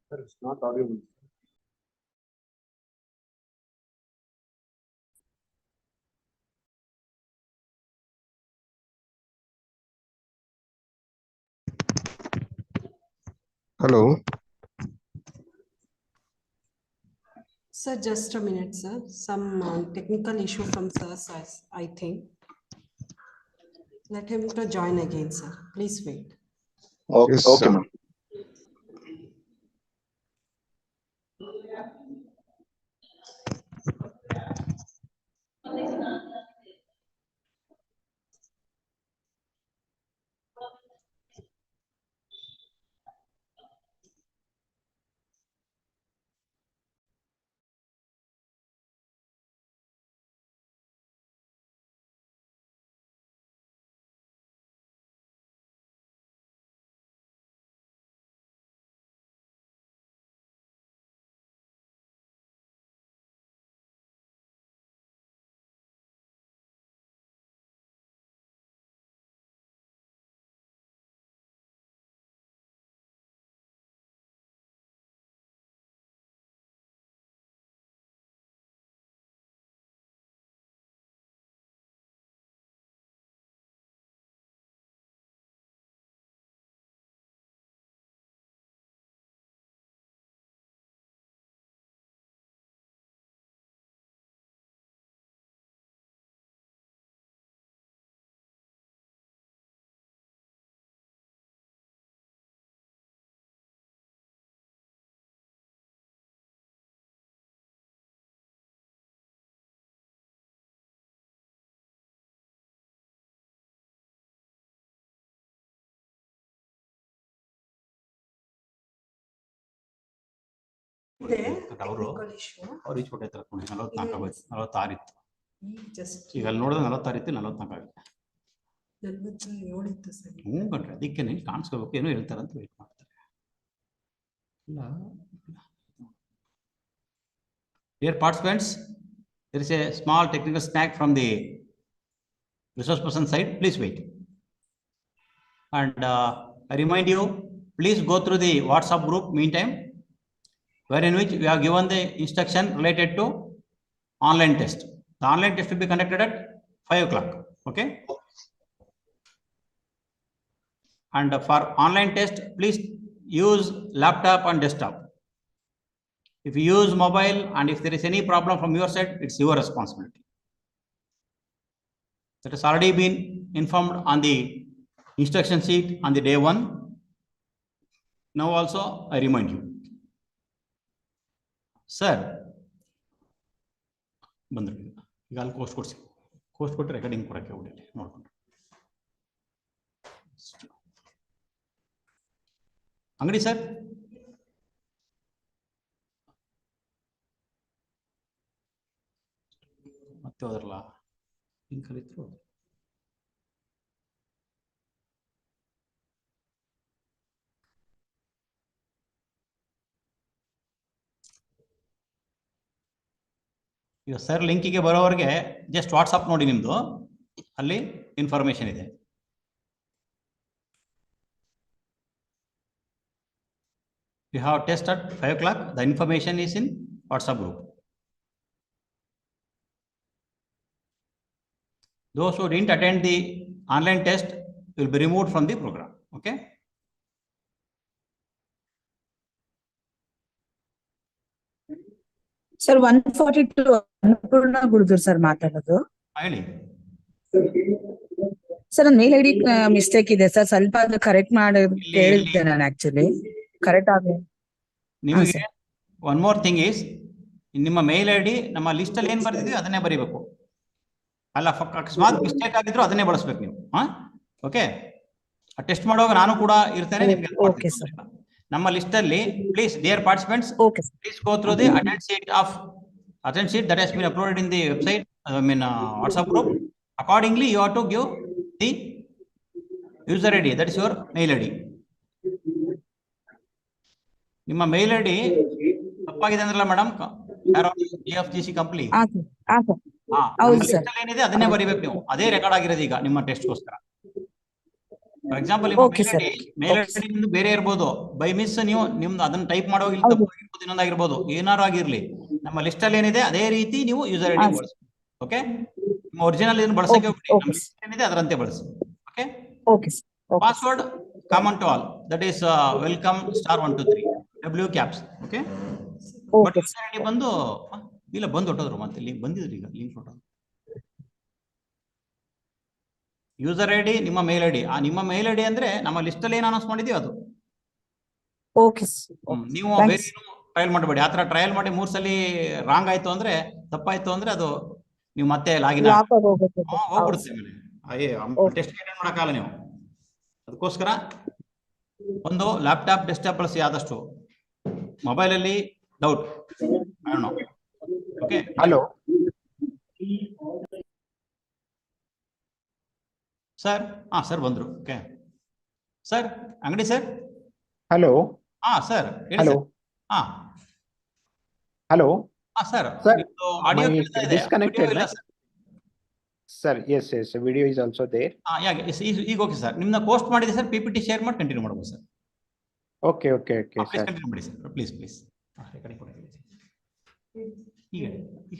Sir, it's not audible. Hello. Sir, just a minute, sir. Some technical issue from sir, I think. Let him to join again, sir. Please wait. Okay, yes, okay, ma'am. ಇದೆ ಅವರು technical issue. ಅವ್ರು each ಕೊಟ್ಟೈತಾರೆ 44 ಆಗೋಯ್ತು, 46 ಇತ್ತು. ಈಗ just ಈಗ ಅಲ್ಲಿ ನೋಡಿದ್ರೆ 46 ಇತ್ತು, 44 ಆಗಿದೆ. 47 ಇತ್ತು ಸರ್. ಹ್ಞೂ ಕಣ್ರಿ, ಅದಕ್ಕೆ ನೀವು ಕಾಣಿಸ್ಕೋಬೇಕು, ಏನೋ ಹೇಳ್ತಾರೆ ಅಂತ ವೇಟ್ ಮಾಡ್ತಾರೆ. ಇಲ್ಲ. Dear participants, there is a small technical snack from the resource person side. Please wait. And I remind you, please go through the WhatsApp group meantime, wherein which we have given the instruction related to online test. The online test will be conducted at 5 o'clock. Okay. And for online test, please use laptop and desktop. If you use mobile and if there is any problem from your side, it's your responsibility. That has already been informed on the instruction sheet on the day 1. Now also I remind you. Sir, ಬಂದ್ರು ಈಗ ಅಲ್ಲಿ coast ಕೊಟ್ಟು recording ಕೊಡಕ್ಕೆ ಹೋಗ್ಬಿಟ್ಟು ನೋಡ್ಕೊಂಡು. ಅಂಗಡಿ sir, ಮತ್ತೆ ಹೋದ್ರಲ್ಲ link ಕಲಿತರು. ಈಗ ಸರ್ ಲಿಂಕಿಗೆ ಬರೋವರೆಗೆ ಜಸ್ಟ್ ವಾಟ್ಸಪ್ ನೋಡಿ, ನಿಮ್ದು ಅಲ್ಲಿ ಇನ್ಫಾರ್ಮೇಶನ್ ಇದೆ. You have test at 5 o'clock. The information is in WhatsApp group. Those who didn't attend the online test will be removed from the program. Okay. Sir, 142 Annapurna Gurudur sir ಮಾತಾಡೋದು. ಹೇಳಿ sir, ನನ್ನ mail ID mistake ಇದೆ sir, ಸ್ವಲ್ಪ ಅದು correct ಮಾಡಿ ಕೇಳಿದ್ದೆ ನಾನು. Actually correct ಆಗಿ ನಿಮಗೆ ಒನ್ ಮೋರ್ ಥಿಂಗ್ ಈಸ್, ನಿಮ್ಮ ಮೇಲ್ ಐಡಿ ನಮ್ಮ ಲಿಸ್ಟ್ ಅಲ್ಲಿ ಏನ್ ಬರ್ತಿದ್ವಿ ಅದನ್ನೇ ಬರೀಬೇಕು. ಅಲ್ಲ, ಅಕಸ್ಮಾತ್ ಮಿಸ್ಟೇಕ್ ಆಗಿದ್ರು ಅದನ್ನೇ ಬಳಸ್ಬೇಕು ನೀವು. ಓಕೆ. ಟೆಸ್ಟ್ ಮಾಡುವಾಗ ನಾನು ಕೂಡ ಇರ್ತೇನೆ, ನಿಮ್ಗೆ ಓಕೆ ಸರ್. ನಮ್ಮ ಲಿಸ್ಟ್ ಅಲ್ಲಿ please dear participants, please go through the attendance sheet that has been uploaded in the website, WhatsApp group. Accordingly you have to give the user ID, that is your mail ID. ನಿಮ್ಮ ಮೇಲ್ ID ತಪ್ಪಾಗಿದೆ ಅಂದ್ರಲ್ಲ madam, UGC company ಏನಿದೆ ಅದನ್ನೇ ಬರೀಬೇಕು ನೀವು. ಅದೇ record ಆಗಿರೋದು ಈಗ ನಿಮ್ಮ ಟೆಸ್ಟ್ಗೋಸ್ಕರ. ಫಾರ್ ಎಕ್ಸಾಂಪಲ್, ಮೇಲ್ ಐಡಿ ನಿಮ್ದು ಬೇರೆ ಇರ್ಬೋದು, ಬೈ ಮಿಸ್ ನೀವು ನಿಮ್ದು ಅದನ್ನ ಟೈಪ್ ಮಾಡುವಾಗ ಇಲ್ಲಿ ತಪ್ಪಾಗಿರ್ಬೋದು, ಇನ್ನೊಂದಾಗಿರ್ಬೋದು, ಏನಾರು ಆಗಿರ್ಲಿ, ನಮ್ಮ ಲಿಸ್ಟ್ ಅಲ್ಲಿ ಏನಿದೆ ಅದೇ ರೀತಿ ನೀವು ಯೂಸರ್ ಐಡಿ ಬಳಸಿ. ಓಕೆ. ನಿಮ್ಮ ಒರಿಜಿನಲ್ ಏನು ಬಳಸಕ್ಕೆ ಹೋಗ್ಬಿಡಿ, ಏನಿದೆ ಅದರಂತೆ ಬಳಸಿ. Okay. Password common to all, that is welcome *123 W caps. Okay. But user ID ಬಂದು ಇಲ್ಲ, ಬಂದು ಹೊಟ್ಟೋದ್ರು, ಮತ್ತೆ ಲಿಂಕ್ ಬಂದಿದ್ರು, ಈಗ ಲಿಂಕ್ ಹೊಟ್ಟೋದು. ಯೂಸರ್ ಐಡಿ ನಿಮ್ಮ ಮೇಲ್ ಐಡಿ, ಆ ನಿಮ್ಮ ಮೇಲ್ ಐಡಿ ಅಂದ್ರೆ ನಮ್ಮ ಲಿಸ್ಟ್ ಅಲ್ಲಿ ಏನು ಅನೌನ್ಸ್ ಮಾಡಿದೀವಿ ಅದು. ನೀವು ಬೇರೆ ಟ್ರಯಲ್ ಮಾಡಬೇಡಿ. ಆತರ ಟ್ರಯಲ್ ಮಾಡಿ 3 ಸಲ ರಾಂಗ್ ಆಯ್ತು ಅಂದ್ರೆ, ತಪ್ಪಾಯ್ತು ಅಂದ್ರೆ, ಅದು ನೀವು ಮತ್ತೆ ಲಾಗಿನ್ ಹೋಗ್ಬಿಡುತ್ತೆ. ಟೆಸ್ಟ್ ಅಟೆಂಡ್ ಮಾಡಕ್ಕಾಗಲ್ಲ ನೀವು. ಅದಕ್ಕೋಸ್ಕರ ಒಂದು ಲ್ಯಾಪ್ಟಾಪ್, ಡೆಸ್ಕ್ಟಾಪ್ ಬಳಸಿ ಆದಷ್ಟು. ಮೊಬೈಲ್ ಅಲ್ಲಿ doubt. Okay. Hello sir. Sir ಬಂದ್ರು. Okay sir. ಅಂಗಡಿ sir. Hello. Sir. Hello. Hello. Sir, audio disconnected. Sir, yes, video is also there. ಈಗ ಓಕೆ ಸರ್. ನಿಮ್ನ ಪೋಸ್ಟ್ ಮಾಡಿದೆ ಸರ್, PPT ಶೇರ್ ಮಾಡಿ ಕಂಟಿನ್ಯೂ ಮಾಡಬಹುದು ಸರ್. ಓಕೆ ಸರ್, ಕಂಟಿನ್ಯೂ ಮಾಡಿ sir, please. ಈಗ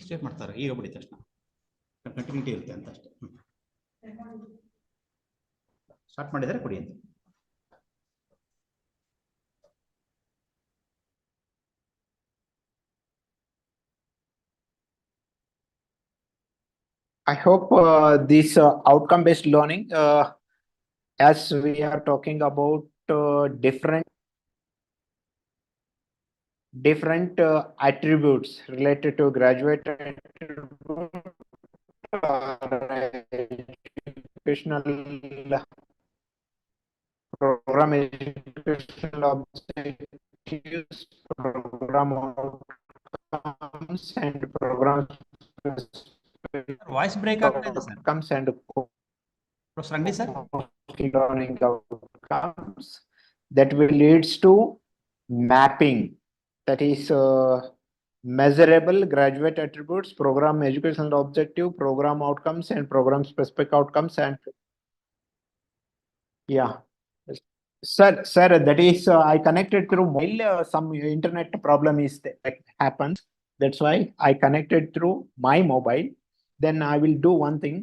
ಸ್ಟೇಟ್ ಮಾಡ್ತಾರೆ, ಈಗ ಬಿಡಿ ತಕ್ಷಣ ಕಂಟಿನ್ಯೂಟಿ ಇರುತ್ತೆ ಅಂತ ಅಷ್ಟೇ. ಸ್ಟಾರ್ಟ್ ಮಾಡಿದರೆ ಕೊಡಿ ಅಂತ. I hope this outcome-based learning, as we are talking about different attributes related to graduate educational program, educational object, objectives, program outcomes, and program Voice break ಆಗ್ತಿದೆ sir. outcomes and Professor Angadi sir. learning outcomes that will leads to mapping, that is measurable graduate attributes, program educational objective, program outcomes, and program specific outcomes. And yeah, sir, that is I connected through mobile. Some internet problem is that happens. That's why I connected through my mobile. Then I will do one thing.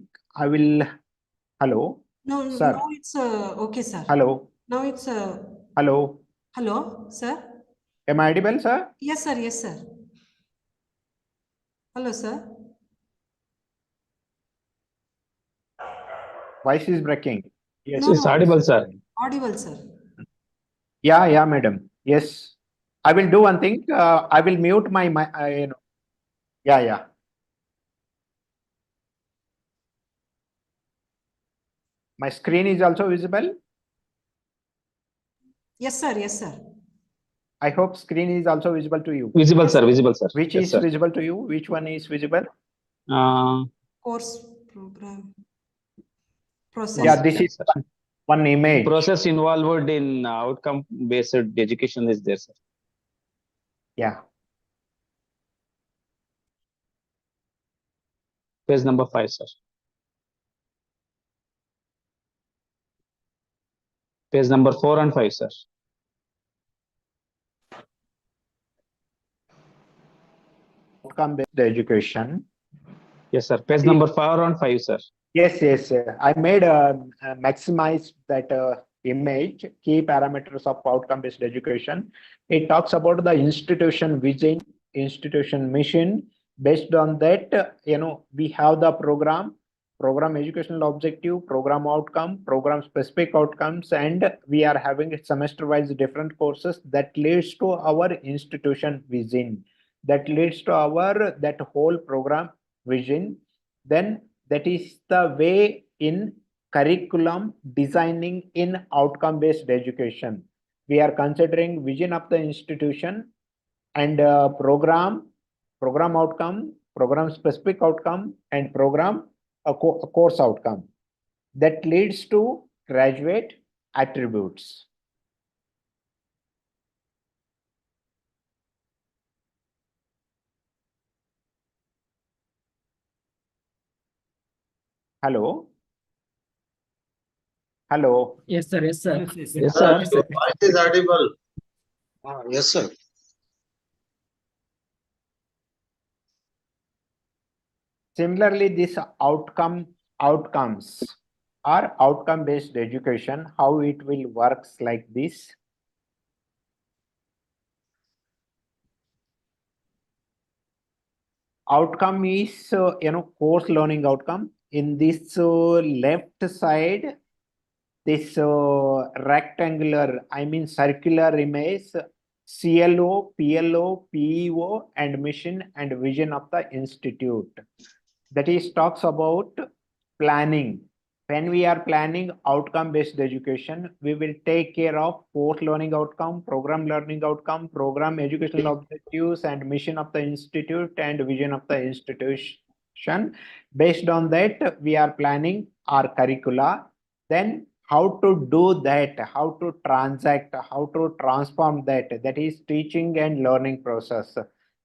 I will. Hello. No, Sir. now it's okay, sir. Hello. Now it's Hello. hello, sir. Am I audible, sir? Yes, sir. Yes, sir. Hello, sir. Voice is breaking. Yes. No, It's no, audible, sir. audible, sir. Yeah, madam. Yes. I will do one thing. I will mute my Yeah. My screen is also visible. Yes, sir. Yes, sir. I hope screen is also visible to you. Visible, sir. Visible, sir. Which Yes, is sir. visible to you? Which one is visible? Course program. Process. Yeah, this is one image. Process involved in outcome-based education is there, sir. Yeah. Page number 5, sir. Page number 4 and 5, sir. Outcome-based education. Yes, sir. Page number 4 and 5, sir. Yes. I made maximize that image, key parameters of outcome-based education. It talks about the institution vision, institution mission. Based on that, we have the program educational objective, program outcome, program specific outcomes, and we are having semester-wise different courses that leads to our institution vision, that leads to our that whole program vision. Then that is the way in curriculum designing in outcome-based education. We are considering vision of the institution and program outcome, program specific outcome, and program course outcome that leads to graduate attributes. Hello. Hello. Yes, sir. Yes, sir. Yes, Yes, Sir, sir. your voice is audible. Yes, sir. Similarly, this outcomes or outcome-based education, how it will works like this. Outcome is course learning outcome. In this left side, this rectangular, I mean circular image, CLO, PLO, PEO, and mission and vision of the institute. That is talks about planning. When we are planning outcome-based education, we will take care of course learning outcome, program learning outcome, program educational objectives, and mission of the institute and vision of the institution. Based on that, we are planning our curricula. Then how to do that, how to transact, how to transform that is teaching and learning process.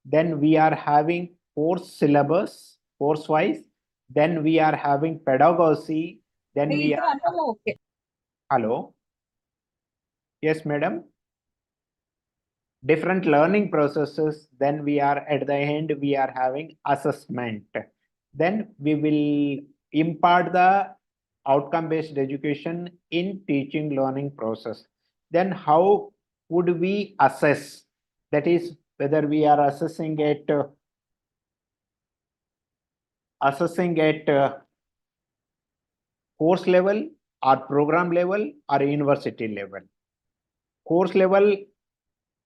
Then we are having course syllabus, course wise. Then we are having pedagogy. Then we are. Hello. Yes, madam. Different learning processes. Then we are at the end, we are having assessment. Then we will impart the outcome-based education in teaching learning process. Then how would we assess? That is whether we are assessing at course level or program level or university level. Course level,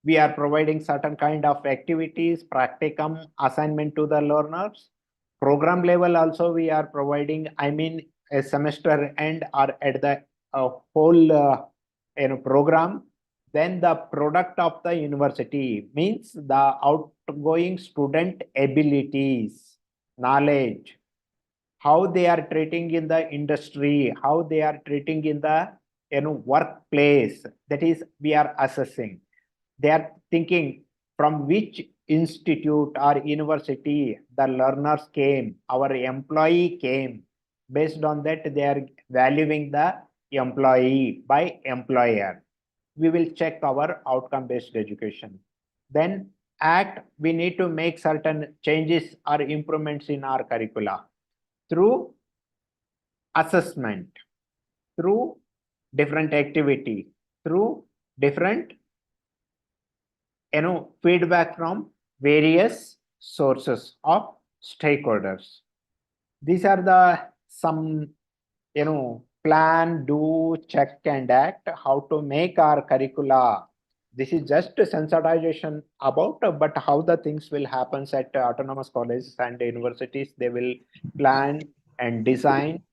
we are providing certain kind of activities, practicum, assignment to the learners. Program level also we are providing, I mean a semester end or at the whole program. then the product of the university means the outgoing student abilities, knowledge, how they are treating in the industry, how they are treating in the workplace. That is, we are assessing. They are thinking from which institute or university the learners came, our employee came. Based on that, they are valuing the employee by employer. We will check our outcome-based education. Then we need to make certain changes or improvements in our curricula through assessment, through different activity, through different feedback from various sources of stakeholders. These are the some plan, do, check and act, how to make our curricula. This is just sensitization about, but how the things will happen at autonomous colleges and universities. They will plan and design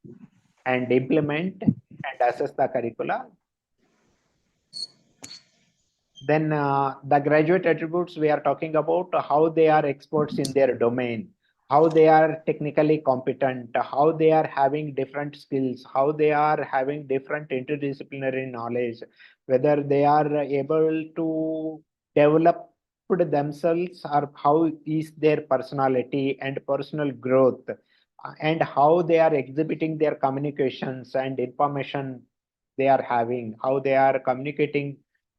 and implement and assess the curricula. Then the graduate attributes, we are talking about how they are experts in their domain, how they are technically competent, how they are having different skills, how they are having different interdisciplinary knowledge, whether they are able to develop themselves, or how is their personality and personal growth, and how they are exhibiting their communications and information they are having, how they are communicating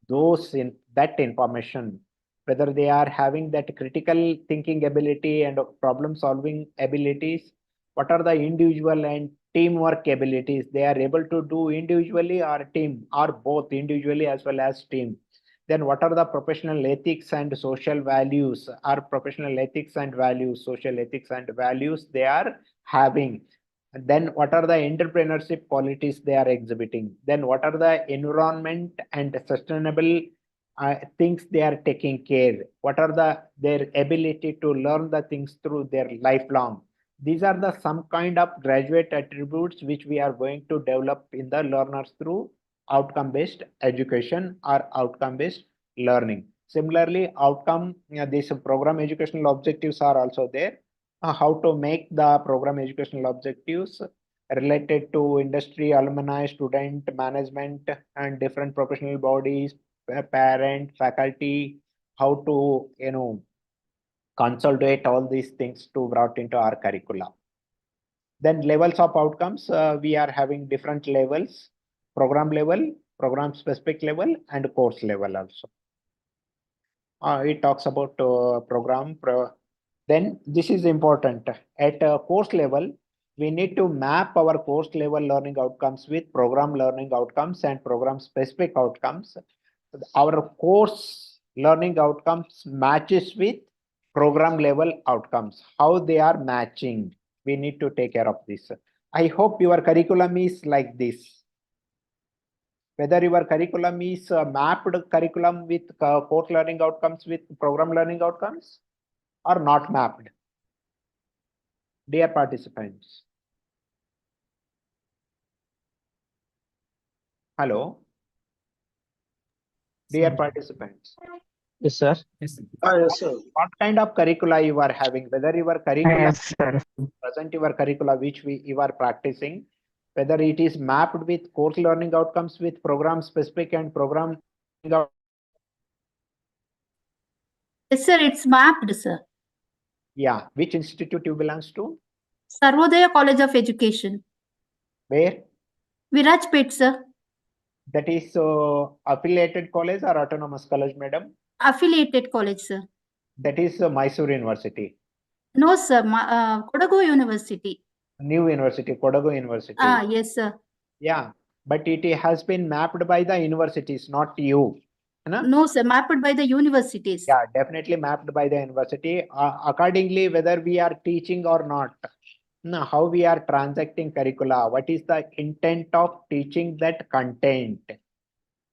those in that information, whether they are having that critical thinking ability and problem solving abilities, what are the individual and teamwork abilities they are able to do individually or team, or both individually as well as team. Then what are the professional ethics and social values, or professional ethics and values, social ethics and values they are having. And then what are the entrepreneurship qualities they are exhibiting? Then what are the environment and sustainable things they are taking care? What are their ability to learn the things through their lifelong? These are the some kind of graduate attributes which we are going to develop in the learners through outcome-based education or outcome-based learning. Similarly, these program educational objectives are also there. How to make the program educational objectives related to industry, alumni, student, management, and different professional bodies, parent, faculty, how to consolidate all these things to brought into our curricula. Then levels of outcomes, we are having different levels: program level, program specific level, and course level also. It talks about then this is important. At course level, we need to map our course level learning outcomes with program learning outcomes and program specific outcomes. Our course learning outcomes matches with program level outcomes. How they are matching, we need to take care of this. I hope your curriculum is like this. Whether your curriculum is mapped curriculum with course learning outcomes with program learning outcomes, or not mapped. Dear participants. Hello. Dear participants. Yes, sir. Yes. Yes, sir. What kind of curricula you are having? Whether your curriculum Yes, sir. present your curricula which you are practicing, whether it is mapped with course learning outcomes with program specific and program. Yes, sir, it's mapped, sir. Yeah, which institute you belongs to? Sarvodaya College of Education. Where? Virajpet, sir. That is affiliated college or autonomous college, madam? Affiliated college, sir. That is Mysore University. No, sir. Kodagu University. New University, Kodagu University. Yes, sir. Yeah, but it has been mapped by the universities, not you. No, sir. Mapped by the universities. Yeah, definitely mapped by the university. Accordingly, whether we are teaching or not, how we are transacting curricula, what is the intent of teaching that content,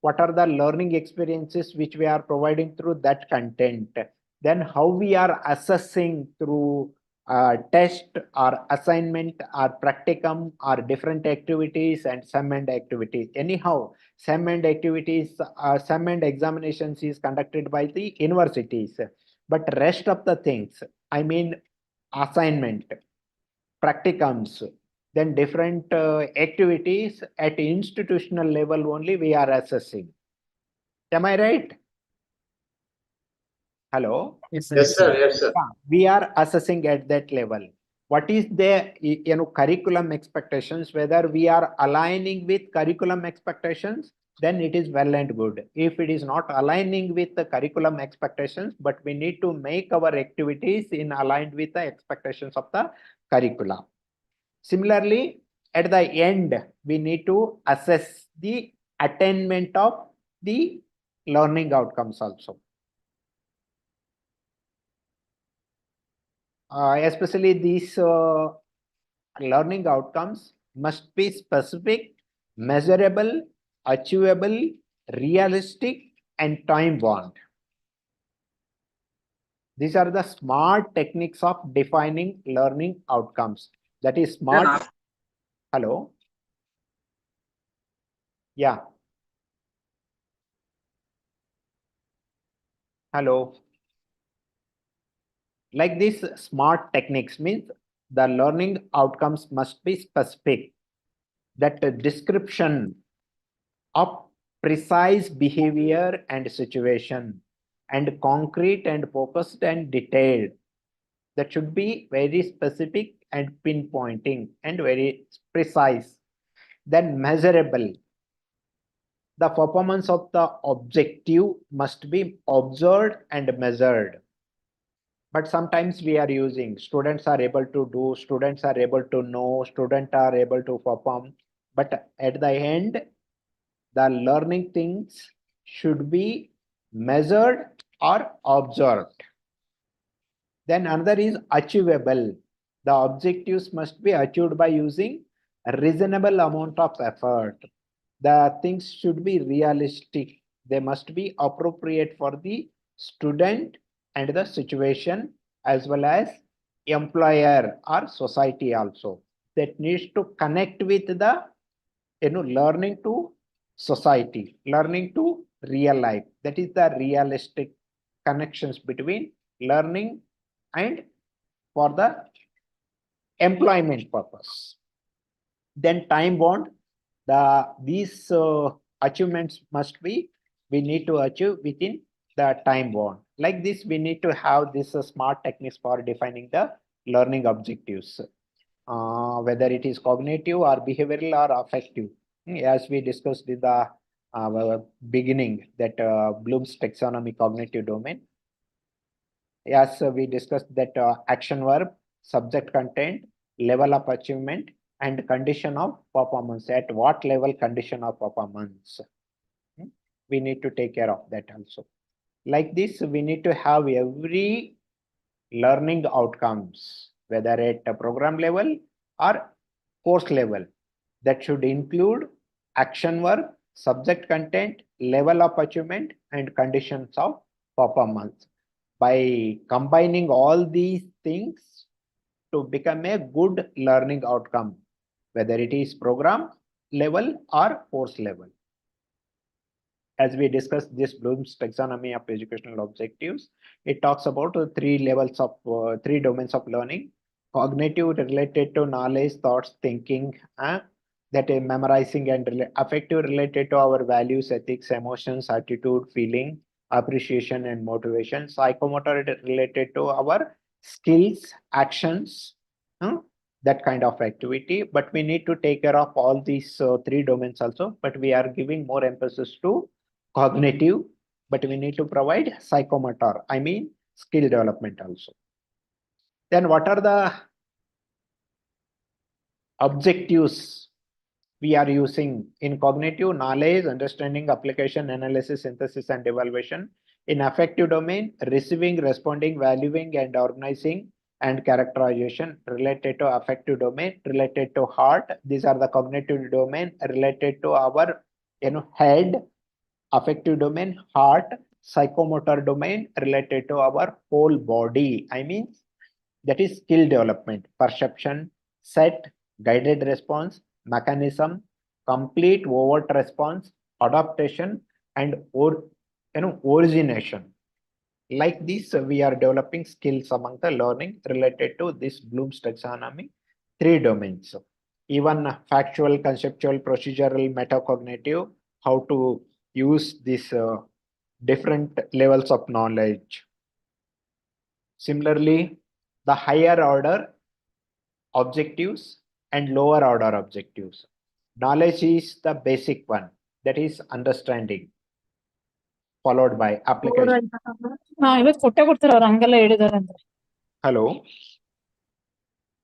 what are the learning experiences which we are providing through that content, then how we are assessing through test or assignment or practicum or different activities and sum and activities. Anyhow, sum and activities, sum and examinations is conducted by the universities, but rest of the things, I mean assignment, practicums, then different activities at institutional level only we are assessing. Am I right? Hello? Yes, Yes, sir. Yes, sir. Yeah, we are assessing at that level. What is the curriculum expectations? Whether we are aligning with curriculum expectations, then it is well and good. If it is not aligning with the curriculum expectations, but we need to make our activities in aligned with the expectations of the curriculum. Similarly, at the end, we need to assess the attainment of the learning outcomes also. Especially these learning outcomes must be specific, measurable, achievable, realistic, and time bound. These are the smart techniques of defining learning outcomes. That is smart. Hello. Yeah. Hello. Like this, smart techniques means the learning outcomes must be specific. That description of precise behavior and situation, and concrete and focused and detailed. That should be very specific and pinpointing and very precise. Then measurable. The performance of the objective must be observed and measured. But sometimes we are using students are able to do, students are able to know, students are able to perform. But at the end, the learning things should be measured or observed. Then another is achievable. The objectives must be achieved by using a reasonable amount of effort. The things should be realistic. They must be appropriate for the student and the situation, as well as employer or society also. That needs to connect with the learning to society, learning to real life. That is the realistic connections between learning and for the employment purpose. Then time bound, these achievements must be, we need to achieve within the time bound. Like this, we need to have this smart techniques for defining the learning objectives, whether it is cognitive or behavioral or affective. As we discussed in the beginning, that Bloom's taxonomy cognitive domain. As we discussed that action verb, subject content, level of achievement, and condition of performance. At what level condition of performance? We need to take care of that also. Like this, we need to have every learning outcomes, whether at a program level or course level. That should include action verb, subject content, level of achievement, and conditions of performance. By combining all these things to become a good learning outcome, whether it is program level or course level. As we discussed this Bloom's taxonomy of educational objectives, it talks about three levels of three domains of learning: cognitive related to knowledge, thoughts, thinking, that is memorizing, and affective related to our values, ethics, emotions, attitude, feeling, appreciation, and motivation. Psychomotor related to our skills, actions, that kind of activity. But we need to take care of all these three domains also, but we are giving more emphasis to cognitive, but we need to provide psychomotor, I mean skill development also. Then what are the objectives we are using in cognitive? Knowledge, understanding, application, analysis, synthesis, and evaluation. In affective domain, receiving, responding, valuing, and organizing, and characterization. Related to affective domain, related to heart. These are the cognitive domain related to our head. Affective domain, heart. Psychomotor domain related to our whole body, I mean That is skill development, perception, set, guided response, mechanism, complete overt response, adaptation, and origination. Like this, we are developing skills among the learning related to this Bloom's taxonomy, 3 domains. Even factual, conceptual, procedural, metacognitive, how to use these different levels of knowledge. Similarly, the higher order objectives and lower order objectives. Knowledge is the basic one, that is understanding, followed by application. Hello.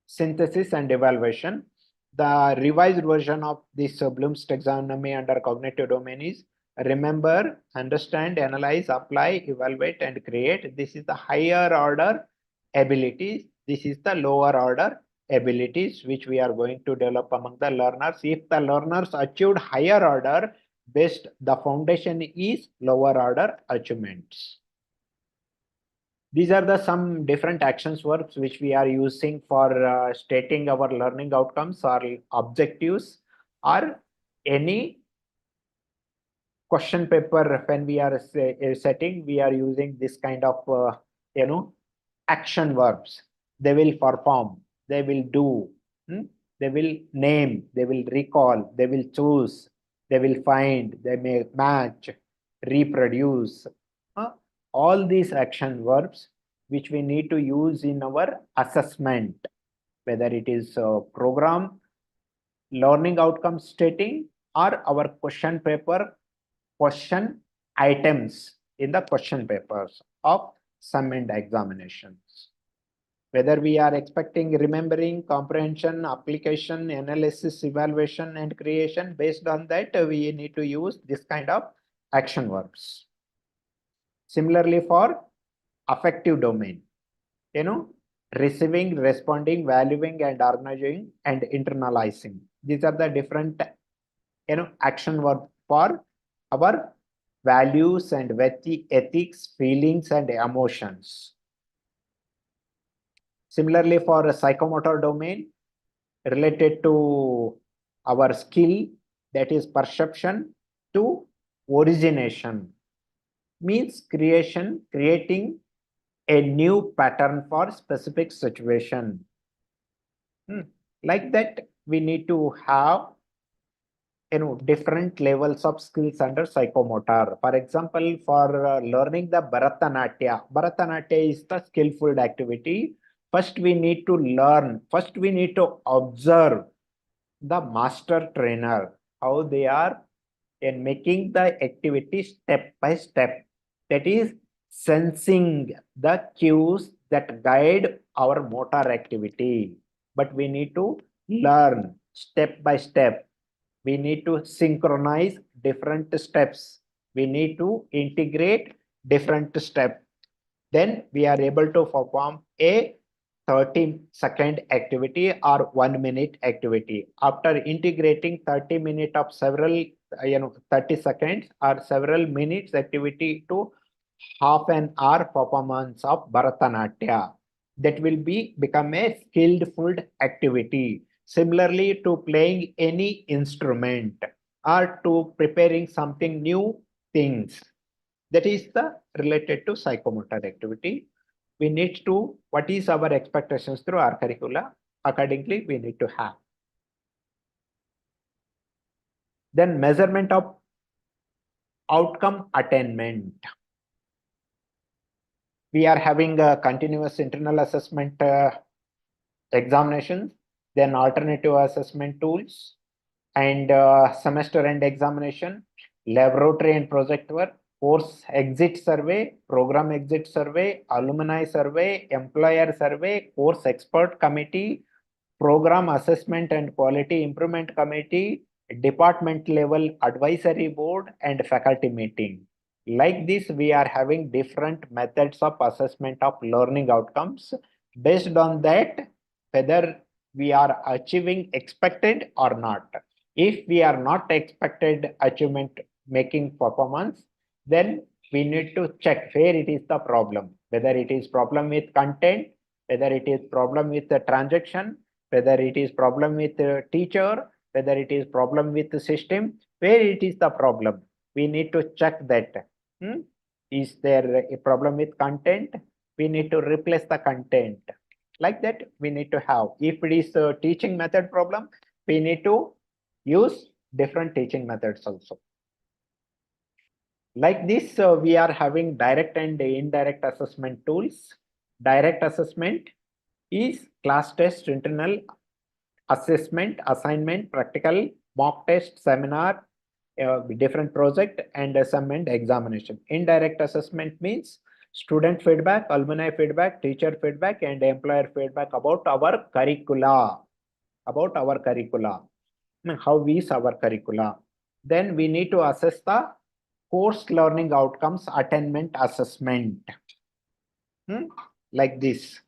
Synthesis and evaluation. The revised version of this Bloom's taxonomy under cognitive domain is remember, understand, analyze, apply, evaluate, and create. This is the higher order abilities. This is the lower order abilities which we are going to develop among the learners. If the learners achieved higher order, best the foundation is lower order achievements. These are the some different actions verbs which we are using for stating our learning outcomes or objectives, or any question paper when we are setting, we are using this kind of action verbs. They will perform, they will do, they will name, they will recall, they will choose, they will find, they may match, reproduce. All these action verbs which we need to use in our assessment, whether it is program, learning outcome stating, or our question paper, question items in the question papers of sum and examinations. Whether we are expecting remembering, comprehension, application, analysis, evaluation, and creation, based on that, we need to use this kind of action verbs. Similarly, for affective domain, receiving, responding, valuing, and organizing, and internalizing. These are the different, action verbs for our values and ethics, feelings, and emotions. Similarly, for a psychomotor domain related to our skill, that is perception, to origination, means creating a new pattern for specific situation. Like that, we need to have different levels of skills under psychomotor. For example, for learning the Bharatanatyam is the skillful activity. First, we need to learn. First, we need to observe the master trainer, how they are in making the activity step by step. That is sensing the cues that guide our motor activity. But we need to learn step by step. We need to synchronize different steps. We need to integrate different steps. Then we are able to perform a 30-second activity or 1 minute activity. After integrating 30 minutes of several 30 seconds or several minutes activity to half an hour performance of Bharatanatyam, that will become a skillful activity. Similarly to playing any instrument or to preparing something new things. That is the related to psychomotor activity. We need to, what is our expectations through our curricula? Accordingly, we need to have. Then measurement of outcome attainment. We are having a continuous internal assessment examinations, then alternative assessment tools, and semester end examination, laboratory and project work, course exit survey, program exit survey, alumni survey, employer survey, course expert committee, program assessment and quality improvement committee, department level advisory board, and faculty meeting. Like this, we are having different methods of assessment of learning outcomes. Based on that, whether we are achieving expected or not. If we are not expected achievement making performance, then we need to check where it is the problem, whether it is problem with content, whether it is problem with the transaction, whether it is problem with the teacher, whether it is problem with the system, where it is the problem. We need to check that. Is there a problem with content? We need to replace the content. Like that, we need to have. If it is a teaching method problem, we need to use different teaching methods also. Like this, we are having direct and indirect assessment tools. Direct assessment is class test, internal assessment, assignment, practical, mock test, seminar, different project, and assignment examination. Indirect assessment means student feedback, alumni feedback, teacher feedback, and employer feedback about our curricula. About our curricula. How is our curricula? Then we need to assess the course learning outcomes attainment assessment. Like this.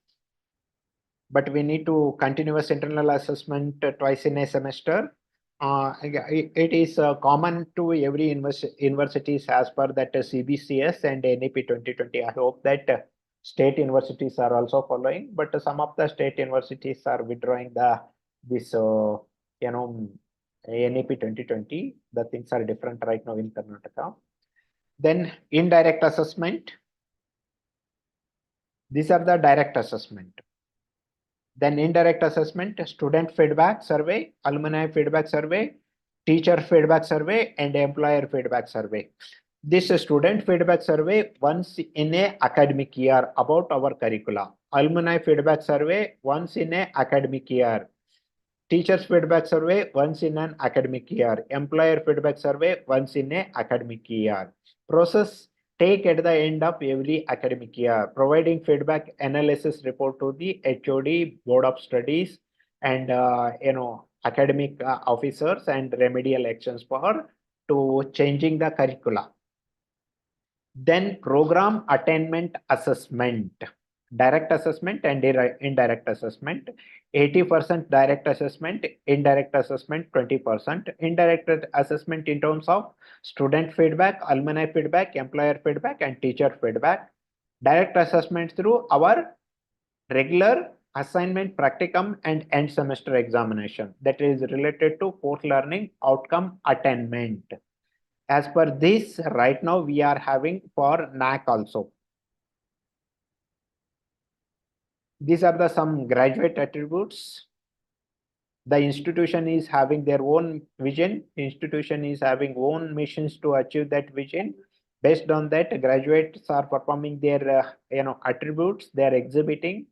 But we need to continuous internal assessment twice in a semester. It is common to every universities as per that CBCS and NEP 2020. I hope that state universities are also following, but some of the state universities are withdrawing this NEP 2020. The things are different right now in Karnataka. Then indirect assessment. These are the direct assessment. Then indirect assessment, student feedback survey, alumni feedback survey, teacher feedback survey, and employer feedback survey. This student feedback survey once in a academic year about our curricula. Alumni feedback survey once in a academic year. Teachers feedback survey once in an academic year. Employer feedback survey once in a academic year. Process take at the end of every academic year, providing feedback analysis report to the HOD, Board of Studies, and academic officers, and remedial actions for to changing the curricula. Then program attainment assessment, direct assessment and indirect assessment. 80% direct assessment, indirect assessment 20%. Indirect assessment in terms of student feedback, alumni feedback, employer feedback, and teacher feedback. Direct assessment through our regular assignment, practicum, and end semester examination that is related to course learning outcome attainment. As per this, right now we are having for NAC also. These are some graduate attributes. The institution is having their own vision. Institution is having own missions to achieve that vision. Based on that, graduates are performing their attributes they are exhibiting.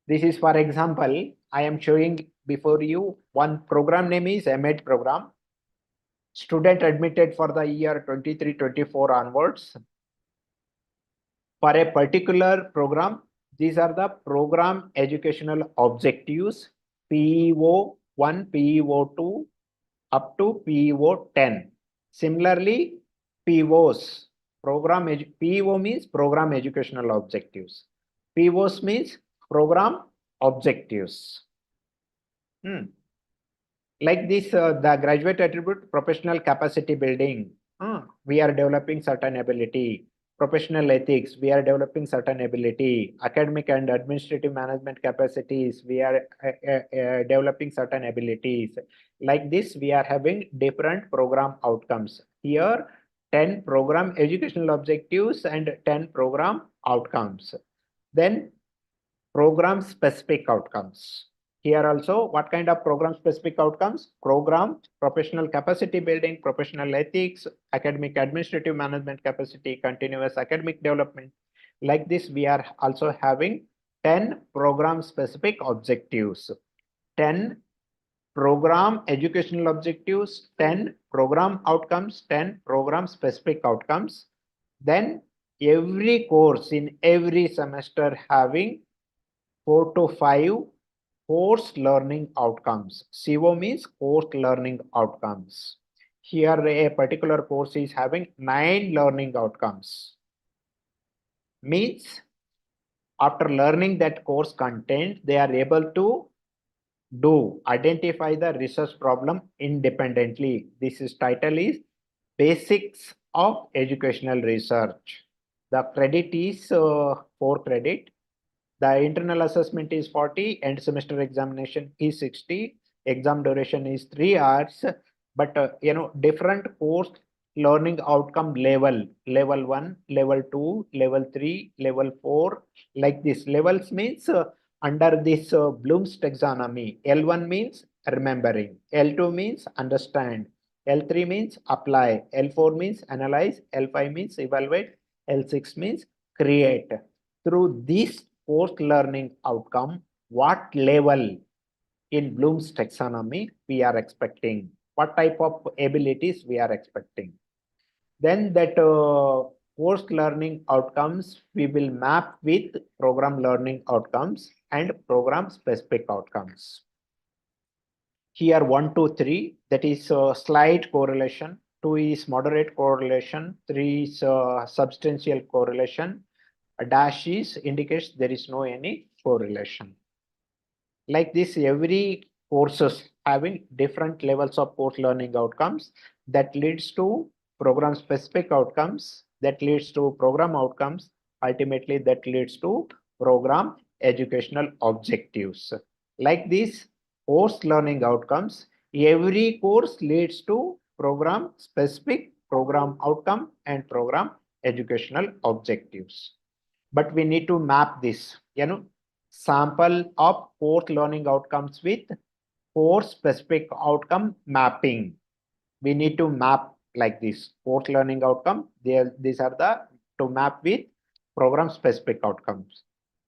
This is, for example, I am showing before you one program name is MEd program. Student admitted for the year 23-24 onwards. For a particular program, these are the program educational objectives, PEO 1, PEO 2, up to PEO 10. Similarly, POs, PEO means program educational objectives. POs means program objectives. Like this, the graduate attribute, professional capacity building. We are developing certain ability. Professional ethics, we are developing certain ability. Academic and administrative management capacities, we are developing certain abilities. Like this, we are having different program outcomes. Here, 10 program educational objectives and 10 program outcomes. Then program specific outcomes. Here also, what kind of program specific outcomes? Program, professional capacity building, professional ethics, academic administrative management capacity, continuous academic development. Like this, we are also having 10 program specific objectives, 10 program educational objectives, 10 program outcomes, 10 program specific outcomes. Then every course in every semester having 4 to 5 course learning outcomes. CO means course learning outcomes. Here a particular course is having 9 learning outcomes. Means after learning that course content, they are able to identify the research problem independently. This title is Basics of Educational Research. The credit is 4 credit. The internal assessment is 40, end semester examination is 60, exam duration is 3 hours, but different course learning outcome level 1, level 2, level 3, level 4, like this. Levels means under this Bloom's taxonomy. L1 means remembering, L2 means understand, L3 means apply, L4 means analyze, L5 means evaluate, L6 means create. Through this course learning outcome, what level in Bloom's taxonomy we are expecting, what type of abilities we are expecting. Then that course learning outcomes we will map with program learning outcomes and program specific outcomes. Here 1, 2, 3, that is slight correlation, 2 is moderate correlation, 3 is substantial correlation, a dash is indicates there is no any correlation. Like this, every courses having different levels of course learning outcomes that leads to program specific outcomes, that leads to program outcomes, ultimately that leads to program educational objectives. Like this course learning outcomes, every course leads to program specific program outcome and program educational objectives. But we need to map this, sample of course learning outcomes with course specific outcome mapping. We need to map like this course learning outcome. These are the to map with program specific outcomes.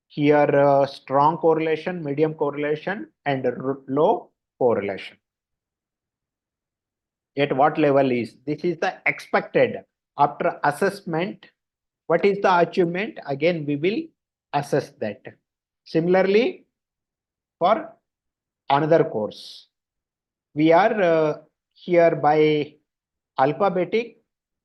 Here strong correlation, medium correlation, and low correlation. At what level is this? Is the expected after assessment. What is the achievement? Again, we will assess that. Similarly, for another course, we are here by alphabetic.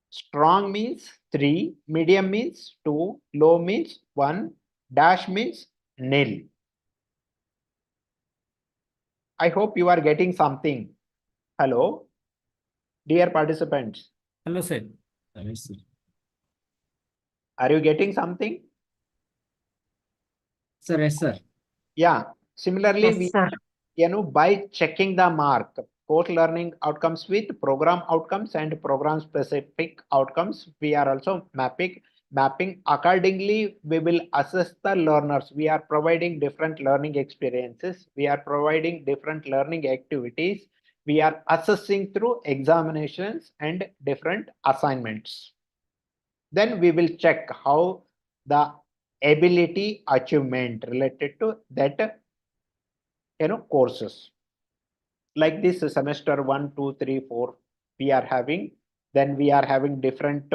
Strong means 3, medium means 2, low means 1, dash means nil. I hope you are getting something. Hello, dear participants. Hello, sir. Are you getting something? Sir, yes, sir. Yeah. Similarly, by checking the mark, course learning outcomes with program outcomes and program specific outcomes, we are also mapping accordingly. We will assess the learners. We are providing different learning experiences. We are providing different learning activities. We are assessing through examinations and different assignments. Then we will check how the ability achievement related to that courses. Like this semester 1, 2, 3, 4 we are having. Then we are having different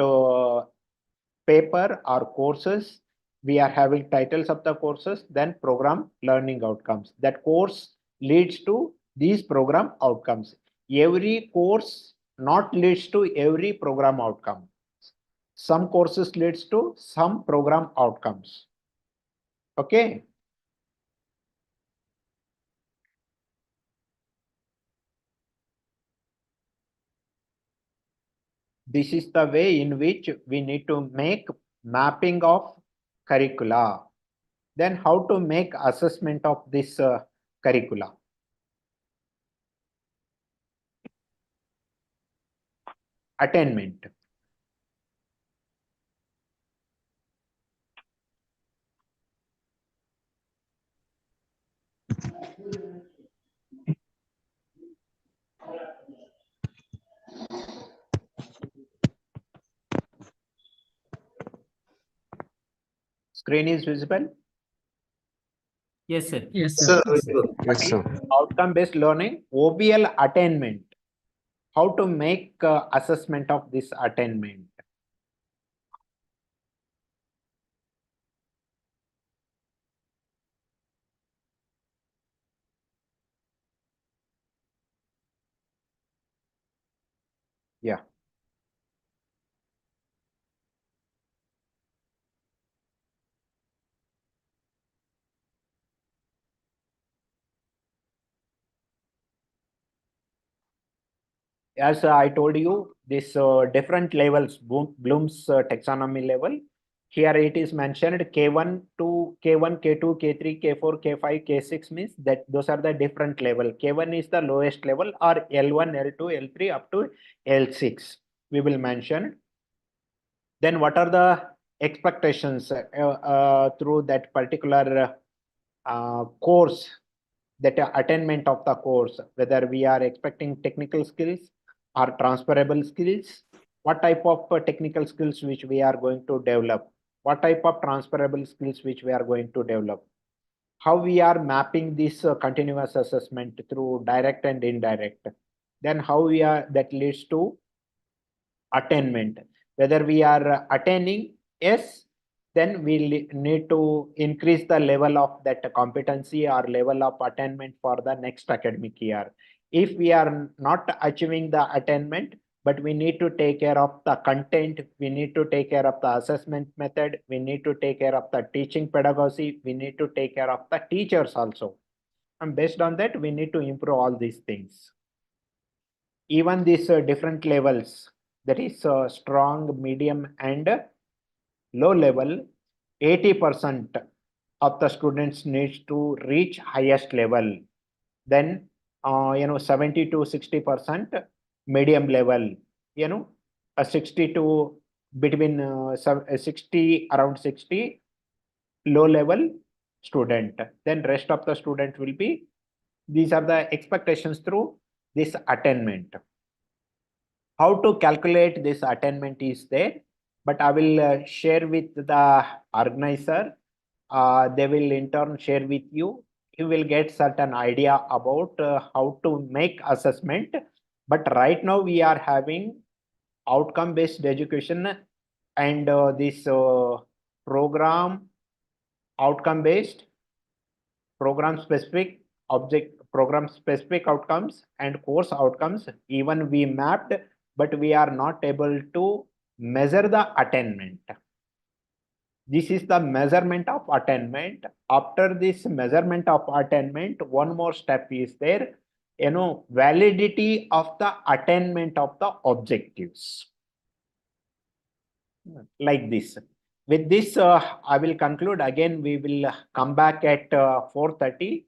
paper or courses. We are having titles of the courses, then program learning outcomes. That course leads to these program outcomes. Every course not leads to every program outcome. Some courses leads to some program outcomes. Okay. This is the way in which we need to make mapping of curricula. Then how to make assessment of this curricula. Attainment. Screen is visible? Yes, sir. Yes, sir. Yes, sir. Outcome-based learning, OBL attainment. How to make assessment of this attainment? Yeah. As I told you, this different levels, Bloom's taxonomy level. Here it is mentioned K1 to K1, K2, K3, K4, K5, K6 means that those are the different level. K1 is the lowest level, or L1, L2, L3 up to L6 we will mention. Then what are the expectations through that particular course, that attainment of the course, whether we are expecting technical skills or transferable skills, what type of technical skills which we are going to develop, what type of transferable skills which we are going to develop, how we are mapping this continuous assessment through direct and indirect, then how we are, that leads to attainment, whether we are attaining, yes, then we need to increase the level of that competency or level of attainment for the next academic year. If we are not achieving the attainment, but we need to take care of the content, we need to take care of the assessment method, we need to take care of the teaching pedagogy, we need to take care of the teachers also. And based on that, we need to improve all these things. Even these different levels, that is strong, medium, and low level, 80% of the students needs to reach highest level. Then 70 to 60% medium level, a 60 to between 60, around 60 low level student. Then rest of the student will be, these are the expectations through this attainment. How to calculate this attainment is there, but I will share with the organizer. They will in turn share with you. You will get certain idea about how to make assessment. But right now we are having outcome-based education and this program outcome-based, program-specific object, program-specific outcomes and course outcomes. Even we mapped, but we are not able to measure the attainment. This is the measurement of attainment. After this measurement of attainment, one more step is there, validity of the attainment of the objectives. Like this. With this, I will conclude. Again, we will come back at 4:30